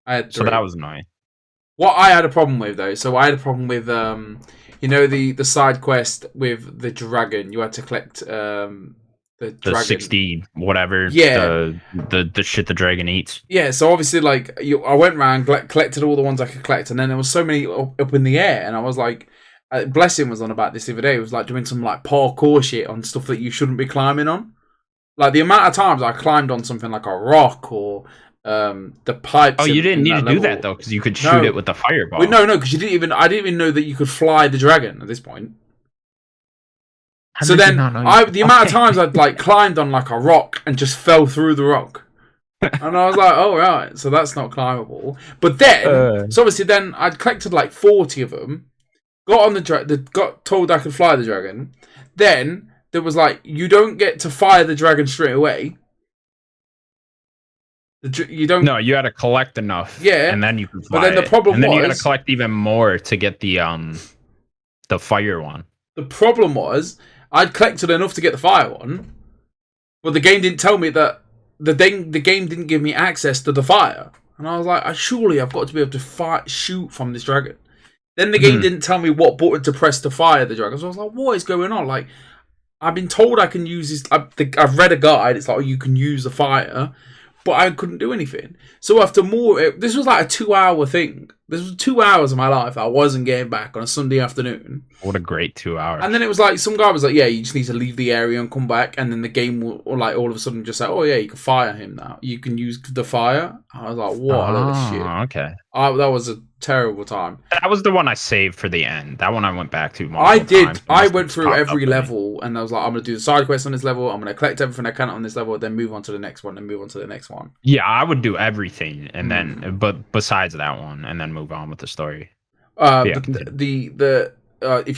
I had 3. So that was annoying. What I had a problem with though, the side quest with the dragon. You had to collect the dragon. 60 whatever. Yeah. The shit the dragon eats. Yeah. So obviously, I went around, collected all the ones I could collect, and then there was so many up in the air, and I was like. Blessing was on about this the other day. It was like doing some like parkour shit on stuff that you shouldn't be climbing on. Like the amount of times I climbed on something like a rock or the pipes. Oh, you didn't need to do that though, because you could shoot it with the fireball. Well, no, because I didn't even know that you could fly the dragon at this point. So then, the amount of times I'd like climbed on like a rock and just fell through the rock. And I was like, oh right, so that's not climbable. But then, so obviously then I'd collected like 40 of them. Got on got told I could fly the dragon. Then there was like, you don't get to fire the dragon straight away. You don't. No, you had to collect enough. Yeah, and then you could fly. But then the problem and then you had to collect even more to get the fire one. The problem was I'd collected enough to get the fire one, but the game didn't tell me that the game didn't give me access to the fire, and I was like, surely I've got to be able to shoot from this dragon. Then the game didn't tell me what button to press to fire the dragon. So I was like, what is going on? Like, I've been told I can use this. I've read a guide. It's like, oh, you can use the fire. But I couldn't do anything. So after this was like a 2-hour thing. This was 2 hours of my life I wasn't getting back on a Sunday afternoon. What a great 2 hours. And then it was like, some guy was like, yeah, you just need to leave the area and come back. And then the game will, like, all of a sudden just say, oh yeah, you can fire him now. You can use the fire. I was like, what a load of shit. Okay. That was a terrible time. That was the one I saved for the end. That one I went back to. I did. I went through every level and I was like, I'm going to do the side quest on this level. I'm going to collect everything I can on this level, then move on to the next one and move on to the next one. Yeah, I would do everything and then, but besides that one, and then move on with the story. If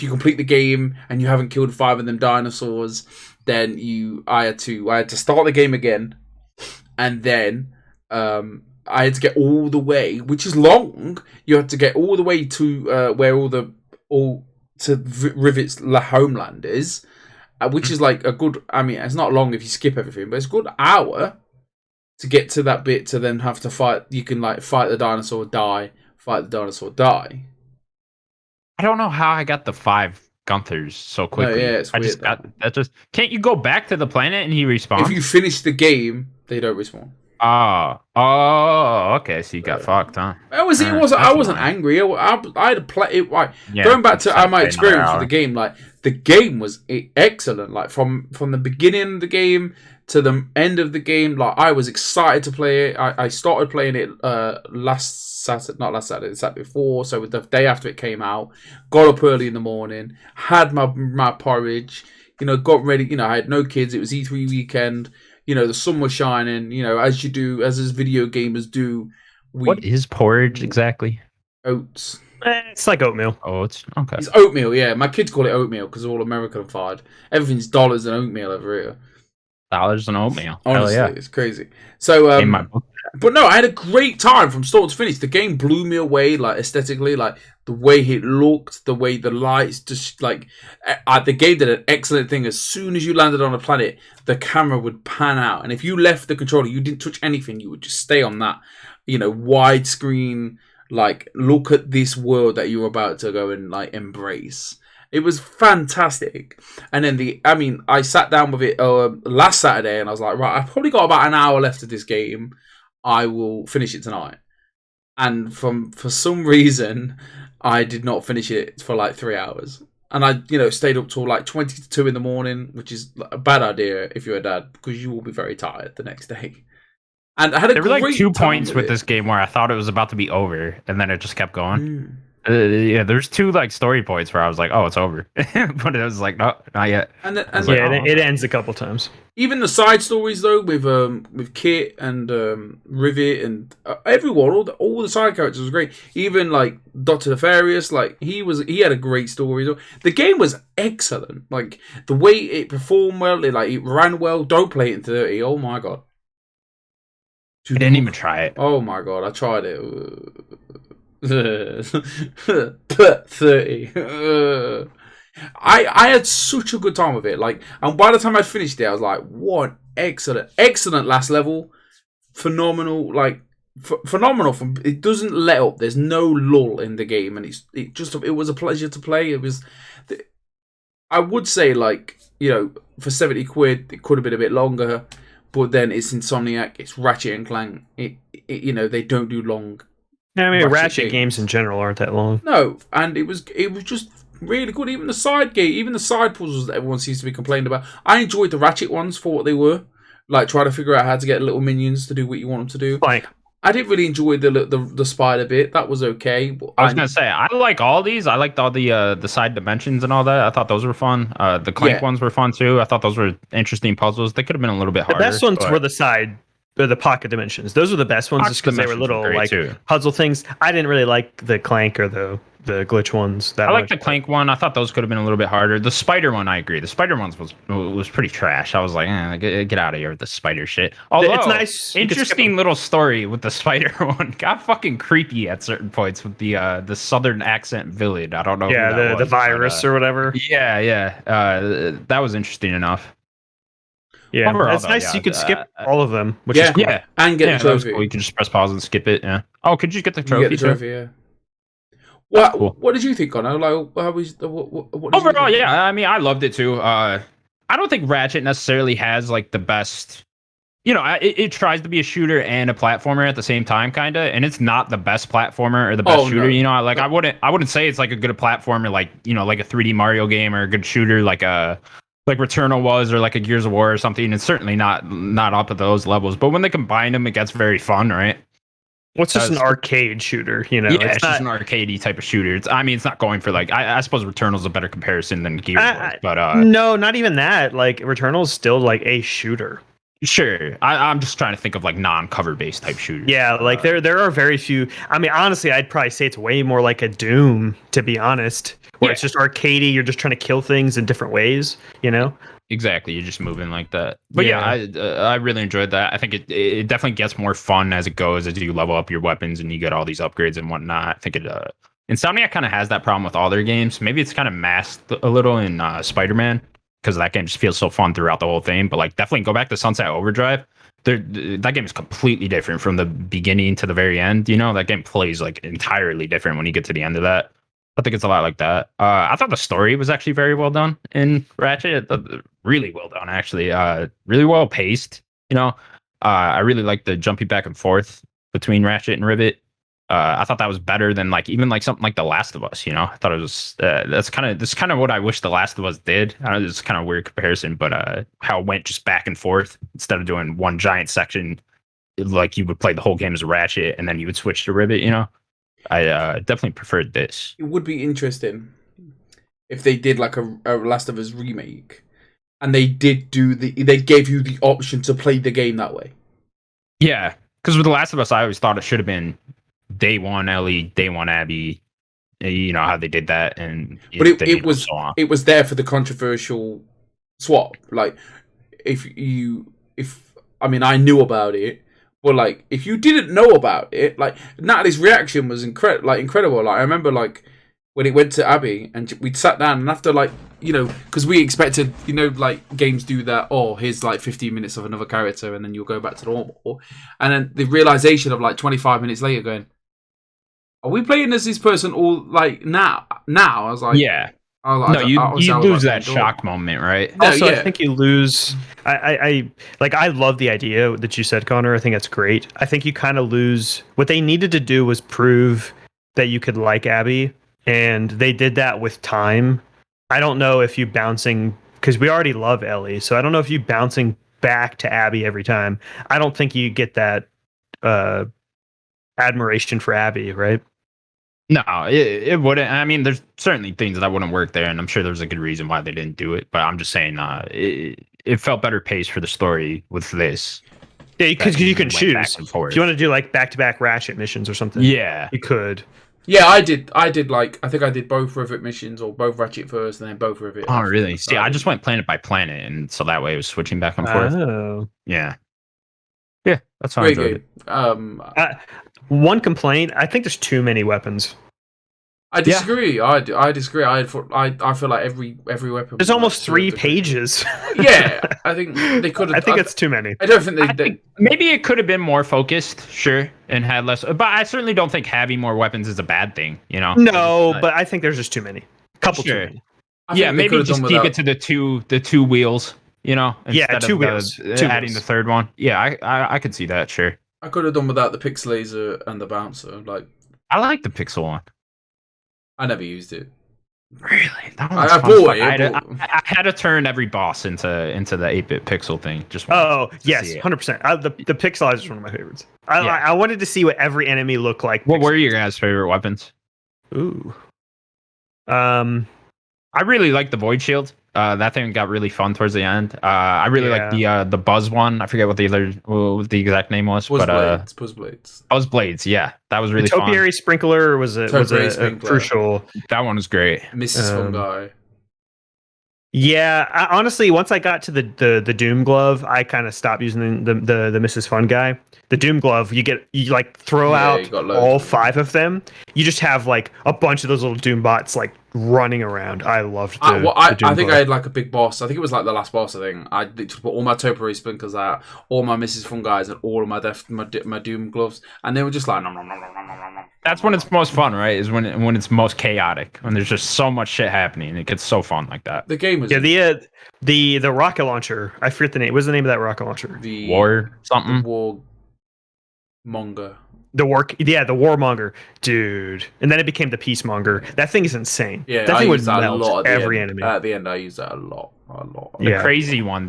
you complete the game and you haven't killed 5 of them dinosaurs, then I had to start the game again, and then I had to get all the way, which is long. You had to get all the way to where Rivet's homeland is, which is like a good. I mean, it's not long if you skip everything, but it's a good hour to get to that bit to then have to fight. You can like fight the dinosaur, die. Fight the dinosaur, die. I don't know how I got the 5 Gunthers so quickly. No, yeah, it's weird. Can't you go back to the planet and he respawns? If you finish the game, they don't respawn. Oh, okay. So you got fucked, huh? I wasn't angry. I had to play it. Like, going back to my experience with the game, like the game was excellent. Like from the beginning of the game to the end of the game, like I was excited to play it. I started playing it not last Saturday, the Saturday before. So the day after it came out, got up early in the morning, had my porridge. Got ready. I had no kids. It was E3 weekend. The sun was shining, as you do, as video gamers do. What is porridge exactly? Oats. It's like oatmeal. Oats. Okay. It's oatmeal, yeah. My kids call it oatmeal because they're all American-fied. Everything's dollars and oatmeal over here. Dollars and oatmeal. Honestly, yeah. It's crazy. So, in my book But no, I had a great time from start to finish. The game blew me away, like aesthetically, like the way it looked, the way the lights, just like the game did an excellent thing. As soon as you landed on a planet, the camera would pan out, and if you left the controller, you didn't touch anything, you would just stay on that, widescreen. Like, look at this world that you're about to go and like embrace. It was fantastic. And then I sat down with it last Saturday, and I was like, right, I've probably got about an hour left of this game. I will finish it tonight. And for some reason, I did not finish it for like 3 hours. And I, stayed up till like 20 to 2 in the morning, which is a bad idea if you're a dad, because you will be very tired the next day. And I had there were like 2 points with this game where I thought it was about to be over, and then it just kept going. There's 2 like story points where I was like, "Oh, it's over," but it was like, "No, not yet." It ends a couple times. Even the side stories though, with Kit and Rivet and everyone, all the side characters was great. Even like Dr. Nefarious, like he had a great story. The game was excellent. Like the way it performed well, it ran well. Don't play it in 30. Oh my god. I didn't even try it. Oh my god, I tried it. 30. I had such a good time with it. Like, and by the time I finished it, I was like, "What excellent last level, phenomenal! Like, phenomenal. It doesn't let up. There's no lull in the game, and it was a pleasure to play. It was. I would say like for £70, it could have been a bit longer, but then it's Insomniac, it's Ratchet and Clank. They don't do long. I mean, Ratchet games in general aren't that long. No, and it was just really good. Even the side puzzles that everyone seems to be complaining about. I enjoyed the Ratchet ones for what they were. Like, try to figure out how to get little minions to do what you want them to do. Like, I didn't really enjoy the spider bit. That was okay. But I was gonna say I like all these. I liked all the side dimensions and all that. I thought those were fun. The Clank ones were fun too. I thought those were interesting puzzles. They could have been a little bit harder. The best ones were the pocket dimensions. Those were the best ones, just because they were little like puzzle things. I didn't really like the Clank or the glitch ones. I like the Clank one. I thought those could have been a little bit harder. The spider one, I agree. The spider ones was pretty trash. I was like, get out of here with the spider shit. Although it's nice, interesting little story with the spider one. Got fucking creepy at certain points with the southern accent villain. I don't know. Yeah, the virus or whatever. Yeah. That was interesting enough. Yeah, it's nice. You could skip all of them, which is cool. Yeah, and get the trophy. Cool. You can just press pause and skip it. Yeah. Oh, could you get the trophy? You get the trophy, yeah. What did you think, Connor? Like, how was what overall? Yeah, I mean, I loved it too. I don't think Ratchet necessarily has like the best. It tries to be a shooter and a platformer at the same time, kind of, and it's not the best platformer or the best shooter. No. I wouldn't say it's like a good platformer, like like a 3D Mario game, or a good shooter like Returnal was, or like a Gears of War or something. It's certainly not up at those levels. But when they combine them, it gets very fun, right? What's just an arcade shooter, Yeah, it's just an arcadey type of shooter. It's not going for like I suppose Returnal's a better comparison than Gears was, but no, not even that. Like Returnal's still like a shooter. Sure, I'm just trying to think of like non-cover based type shooters. Yeah, like there are very few. I mean, honestly, I'd probably say it's way more like a Doom, to be honest, where it's just arcadey. You're just trying to kill things in different ways, Exactly, you're just moving like that. But I really enjoyed that. I think it definitely gets more fun as it goes, as you level up your weapons and you get all these upgrades and whatnot. I think Insomniac kind of has that problem with all their games. Maybe it's kind of masked a little in Spider-Man, because that game just feels so fun throughout the whole thing. But like, definitely go back to Sunset Overdrive. That game is completely different from the beginning to the very end. That game plays like entirely different when you get to the end of that. I think it's a lot like that. I thought the story was actually very well done in Ratchet. Really well done, actually. Really well paced. I really like the jumping back and forth between Ratchet and Rivet. I thought that was better than like even like something like The Last of Us. I thought it was that's kind of what I wish The Last of Us did. I know it's kind of a weird comparison, but how it went just back and forth instead of doing one giant section. Like, you would play the whole game as Ratchet and then you would switch to Rivet. I definitely preferred this. It would be interesting if they did like a Last of Us remake, and they did they gave you the option to play the game that way. Yeah, because with The Last of Us, I always thought it should have been day one Ellie, day one Abby. How they did that, and but it was there for the controversial swap. Like, I knew about it. But like, if you didn't know about it, like Natalie's reaction was incredible. Like I remember like when it went to Abby and we'd sat down and after like because we expected like games do that. Oh, here's like 15 minutes of another character and then you'll go back to normal. And then the realization of like 25 minutes later, going, are we playing as this person all like now? I was like, yeah. You lose that shock moment, right? Also, I think you lose. I love the idea that you said, Connor. I think that's great. I think you kind of lose. What they needed to do was prove that you could like Abby, and they did that with time. I don't know if you bouncing, because we already love Ellie, so I don't know if you bouncing back to Abby every time. I don't think you get that admiration for Abby, right? No, it wouldn't. I mean, there's certainly things that wouldn't work there, and I'm sure there's a good reason why they didn't do it. But I'm just saying, it felt better paced for the story with this. Yeah, because you can choose. If you want to do like back-to-back Ratchet missions or something, yeah, you could. Yeah, I did. I think I did both Rivet missions or both Ratchet first and then both Rivet. Oh, really? See, I just went planet by planet, and so that way it was switching back and forth. Oh, yeah, that's how I enjoyed it. One complaint: I think there's too many weapons. I disagree. Yeah. I disagree. I feel like every weapon. There's almost 3 pages. Yeah, I think they could. I think it's too many. I don't think they. Maybe it could have been more focused, sure, and had less. But I certainly don't think having more weapons is a bad thing. No, but I think there's just too many. Couple too many. Yeah, maybe just keep it to the two wheels. Yeah, 2 wheels. Adding the third one. Yeah, I could see that. Sure. I could have done without the pixelator and the bouncer. Like, I like the pixel one. I never used it. Really? That was I bought it. I had to turn every boss into the 8-bit pixel thing. Just yes, 100%. The pixelizer is one of my favorites. I wanted to see what every enemy looked like. What were your guys' favorite weapons? Ooh. I really like the Void Shield. That thing got really fun towards the end. I really like the Buzz one. I forget what the exact name was. Buzz Blades. Buzz Blades, yeah. That was really fun. Topiary Sprinkler was a crucial. That one was great. Mrs. Fungi. Yeah, honestly, once I got to the Doom Glove, I kind of stopped using the Mrs. Fun Guy. The Doom Glove, you throw out all 5 of them. You just have like a bunch of those little Doom bots like running around. I loved the Doom I think Glove. I had like a big boss. I think it was like the last boss. I think I put all my Topiary Sprinklers out, all my Mrs. Fun Guys, and all of my Doom Gloves, and they were just like nom, nom, nom, nom, nom, nom, nom. That's when it's most fun, right? Is when it's most chaotic, when there's just so much shit happening. It gets so fun like that. The game was the rocket launcher. I forget the name. What's the name of that rocket launcher? The War something. The Warmonger. The Warmonger, dude. And then it became the Peacemonger. That thing is insane. Yeah, that thing would melt every enemy. At the end, I used that a lot. The crazy one,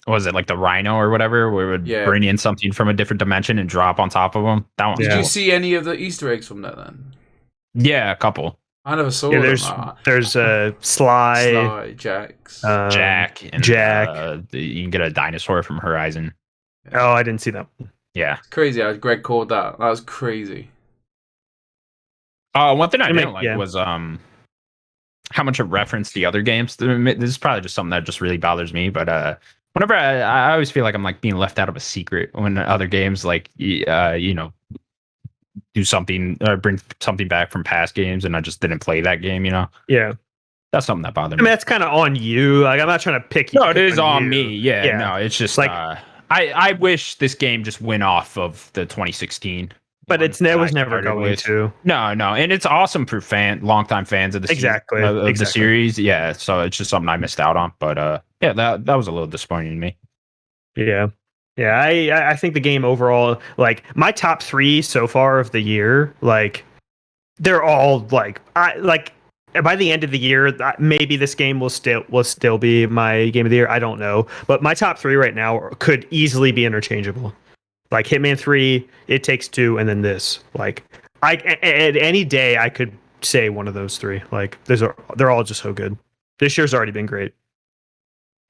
was it like the Rhino or whatever, where it would bring in something from a different dimension and drop on top of them? That one. Did you see any of the Easter eggs from that then? Yeah, a couple. I never saw them. There's Sly, Jax, Jack, and Jack. You can get a dinosaur from Horizon. Oh, I didn't see that. Yeah, it's crazy how Greg called that. That was crazy. One thing I didn't like was how much it referenced the other games. This is probably just something that just really bothers me, but whenever I always feel like I'm like being left out of a secret when other games like do something or bring something back from past games and I just didn't play that game, Yeah. That's something that bothered me. I mean, that's kind of on you. Like, I'm not trying to pick you. No, it is on me. Yeah. No, it's just like I wish this game just went off of the 2016. But it was never going to. No, and it's awesome for longtime fans of the the series. Yeah, so it's just something I missed out on. But that was a little disappointing to me. Yeah. I think the game overall, like my top 3 so far of the year, like they're all like by the end of the year, maybe this game will still be my game of the year. I don't know, but my top 3 right now could easily be interchangeable. Like Hitman 3, It Takes Two, and then this. Like, at any day, I could say one of those 3. Like, they're all just so good. This year's already been great.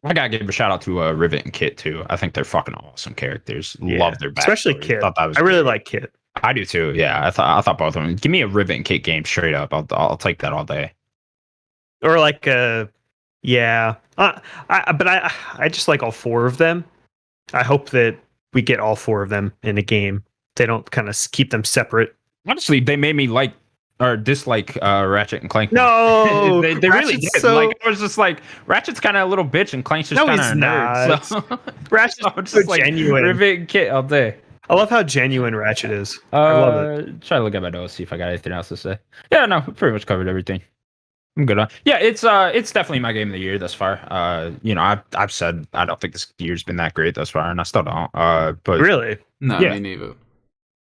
I gotta give a shout out to Rivet and Kit too. I think they're fucking awesome characters. Love their backstory. Especially Kit. I really like Kit. I do too. Yeah, I thought both of them. Give me a Rivet and Kit game straight up. I'll take that all day. Or like but I just like all 4 of them. I hope that we get all 4 of them in a game. They don't kind of keep them separate. Honestly, they made me like or dislike Ratchet and Clank. No, they really did. So... Like I was just like, Ratchet's kind of a little bitch, and Clank's just kind of a nerd. So Ratchet's just so genuine. Rivet kit all day. I love how genuine Ratchet is. I love it. Try to look at my notes, see if I got anything else to say. Yeah, no, we pretty much covered everything. I'm good on. Yeah, it's definitely my game of the year thus far. I've said I don't think this year's been that great thus far, and I still don't. But really, no, yeah. Me neither.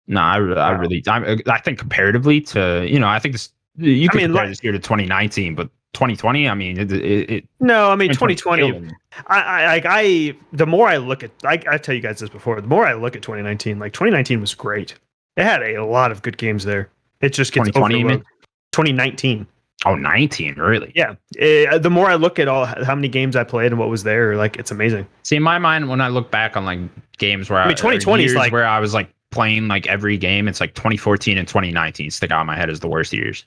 No, I think comparatively to, I think this, you can compare this year to 2019, but 2020, I mean, no, I mean, 2020, the more I look at, I tell you guys this before, the more I look at 2019, like 2019 was great. It had a lot of good games there. It just gets 2020, 2019. Oh, 19, really? Yeah. The more I look at how many games I played and what was there, like, it's amazing. See, in my mind, when I look back on like games where 2020 is like where I was like playing like every game, it's like 2014 and 2019 stick out in my head as the worst years.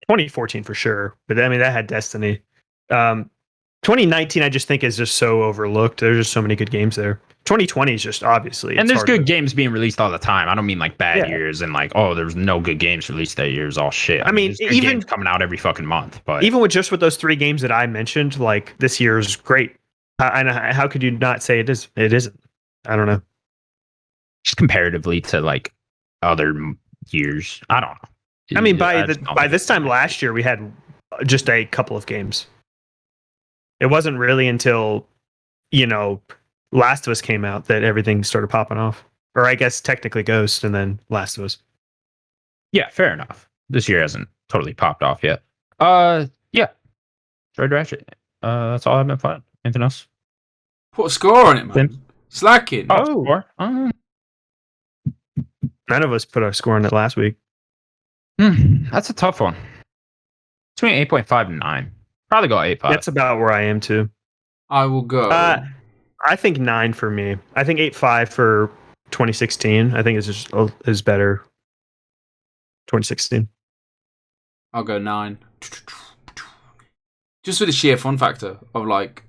2014 for sure, but I mean that had Destiny. 2019 I just think is just so overlooked. There's just so many good games there. 2020 is just obviously, and there's good games being released all the time. I don't mean like bad years and like, oh, there's no good games released that year is all shit. I mean even games coming out every fucking month, but even with those 3 games that I mentioned, like this year is great. How could you not say it is? It isn't. I don't know. Just comparatively to like other years, I don't know. I mean, by this time last year, we had just a couple of games. It wasn't really until, Last of Us came out that everything started popping off. Or I guess technically Ghost and then Last of Us. Yeah, fair enough. This year hasn't totally popped off yet. Yeah. Red Ratchet. That's all I've been playing. Anything else? Put a score on it, man. Slacking. Oh, score? None of us put our score on it last week. That's a tough one. Between 8.5 and 9. Probably go 8.5. That's about where I am too. I will go. I think 9 for me. I think 8.5 for 2016. I think is better. 2016. I'll go 9. Just for the sheer fun factor of like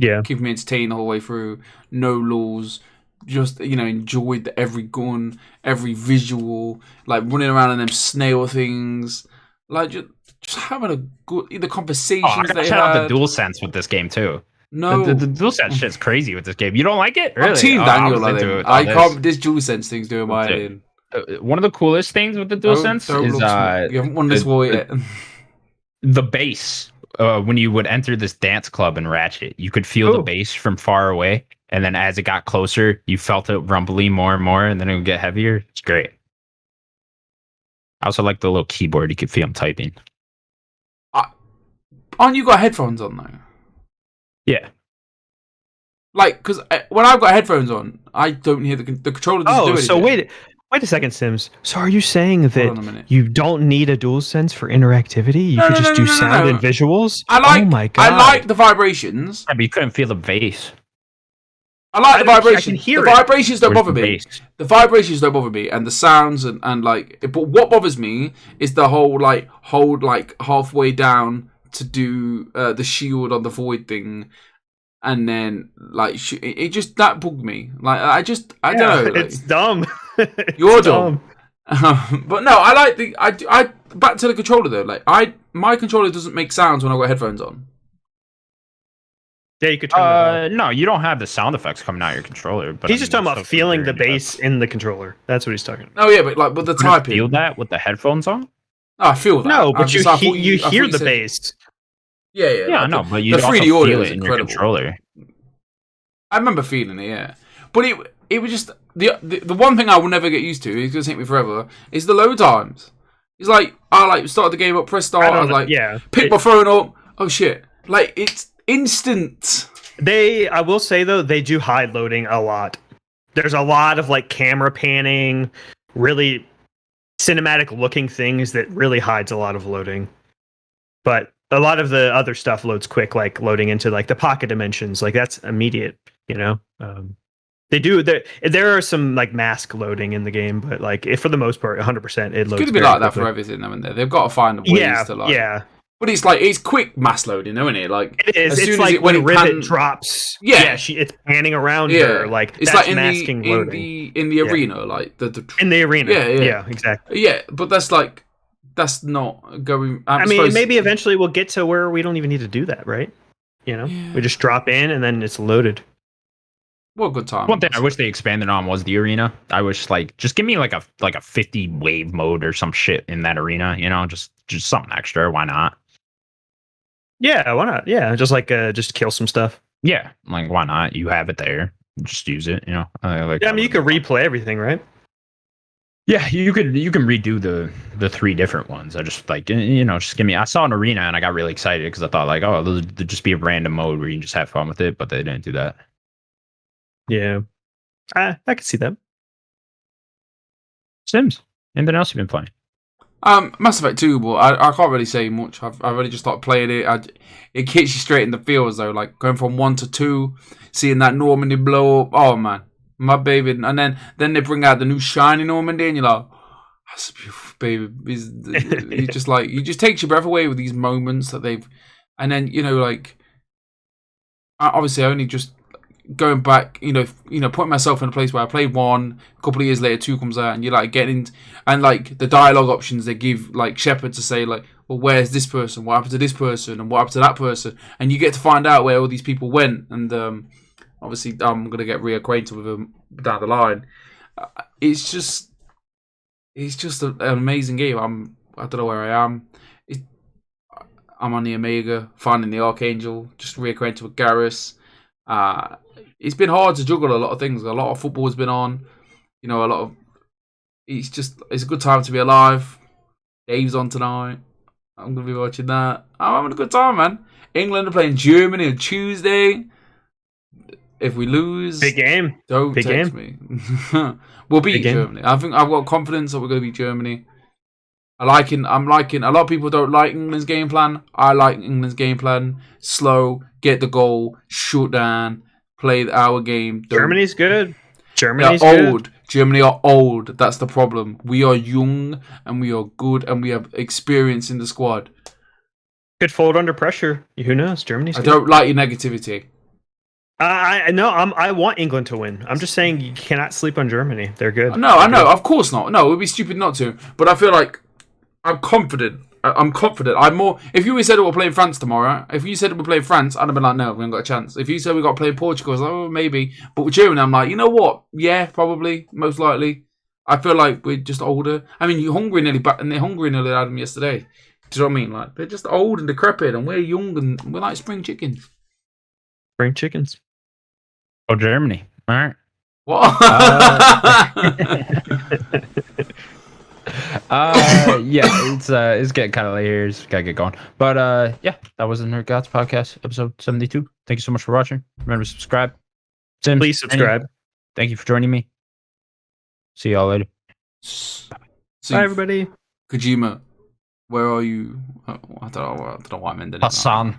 keeping me entertained the whole way through. No laws. Just enjoyed every gun, every visual, like running around in them snail things, like just having a good the conversations. I gotta shout out the DualSense with this game too. No, the DualSense shit's crazy with this game. You don't like it? Really? I'm Team Daniel. I can't. This DualSense thing's doing my head in. One of the coolest things with the DualSense is you haven't won this war yet. The bass. When you would enter this dance club in Ratchet, you could feel the bass from far away. And then as it got closer, you felt it rumbly more and more, and then it would get heavier. It's great. I also like the little keyboard. You could feel them typing. Aren't you got headphones on, though? Yeah. Like, because when I've got headphones on, I don't hear the controller doesn't do anything. So wait a second, Sims. So are you saying that you don't need a DualSense for interactivity? You could just do sound and visuals? Oh my God. I like the vibrations. Yeah, but you couldn't feel the bass. I like the vibrations. The vibrations don't bother me. Bass? The vibrations don't bother me, and the sounds and like. But what bothers me is the whole hold halfway down to do the shield on the void thing, and then it just that bugged me. Like I don't know. It's dumb. You're dumb. But no, I like I back to the controller though. Like my controller doesn't make sounds when I got headphones on. Yeah, you could turn it no, you don't have the sound effects coming out of your controller. But he's just talking about feeling the bass in the controller. That's what he's talking about. Oh yeah, but with the typing. Feel that with the headphones on? I feel that. No, but you hear the bass. Yeah, I know, but you don't feel it in your controller. I remember feeling it, yeah. But it was just the one thing I will never get used to. It's gonna take me forever. Is the load times. It's like I started the game up, press start. I was pick my phone up. Oh shit! Like it's instant. I will say though, they do hide loading a lot. There's a lot of camera panning, really cinematic looking things that really hides a lot of loading. But a lot of the other stuff loads quick, like loading into the pocket dimensions. Like that's immediate, They do. There are some mask loading in the game, but for the most part, 100% it loads. It's going to be like that for everything. I mean, they've got to find ways to Yeah. But it's like it's quick mass loading, isn't it? Like it is. As It's soon like as when Rivet drops. Yeah, it's panning around her. Like it's that's like masking loading in the arena, like in the arena. Yeah, exactly. Yeah, but that's not going. I mean, maybe eventually we'll get to where we don't even need to do that, right? You know, we just drop in and then it's loaded. What a good time. One thing I wish they expanded on was the arena. I wish just give me like a 50 wave mode or some shit in that arena, you know, just something extra. Why not? Yeah, why not? Yeah, just kill some stuff. Yeah, like why not? You have it there. Just use it, you know. I mean, you could replay everything, right? Yeah, you can redo the 3 different ones. I just just give me. I saw an arena and I got really excited because I thought like, oh, there'll just be a random mode where you can just have fun with it, but they didn't do that. Yeah, I can see that. Sims. Anything else you've been playing? Mass Effect 2, but I can't really say much. I've already just started playing it. It kicks you straight in the feels though, like going from 1 to 2, seeing that Normandy blow up. Oh man, my baby! And then they bring out the new shiny Normandy, and you're like, that's beautiful, baby. You just takes your breath away with these moments that they've, and then like, obviously I only just. Going back, putting myself in a place where I played 1, a couple of years later 2 comes out, and you're like getting, and like the dialogue options they give like Shepard to say like, well, where's this person? What happened to this person? And what happened to that person? And you get to find out where all these people went. And obviously, I'm gonna get reacquainted with them down the line. It's just an amazing game. I don't know where I am. I'm on the Omega, finding the Archangel, just reacquainted with Garrus. It's been hard to juggle a lot of things. A lot of football's been on. It's a good time to be alive. Dave's on tonight. I'm going to be watching that. I'm having a good time, man. England are playing Germany on Tuesday. If we lose... Big game. Don't text me. We'll beat Germany. I think I've got confidence that we're going to beat Germany. I'm liking. A lot of people don't like England's game plan. I like England's game plan. Slow, get the goal, shoot down, play our game. Germany's good. Germany's old. Good. Germany are old. That's the problem. We are young and we are good and we have experience in the squad. Could fold under pressure. Who knows? Germany's good. I don't like your negativity. I want England to win. I'm just saying you cannot sleep on Germany. They're good. No, I know. Of course not. No, it would be stupid not to. But I feel like I'm confident. I'm confident. I'm more. If you said we're playing France tomorrow, if you said we're playing France, I'd have been like, no, we haven't got a chance. If you said we got to play Portugal, I was like, oh, maybe. But with Germany, I'm like, you know what? Yeah, probably, most likely. I feel like we're just older. I mean, Hungary nearly had them yesterday. Do you know what I mean? Like they're just old and decrepit, and we're young and we're like spring chickens. Spring chickens. Oh, Germany. All right. What? Yeah, it's getting kind of late here. It's gotta get going. But yeah, that was the Nerd Gods podcast, episode 72. Thank you so much for watching. Remember to subscribe. Tim, please subscribe. Thank you for joining me. See y'all later. Bye, everybody. Kojima, where are you? I don't know why I'm ending it. Hassan.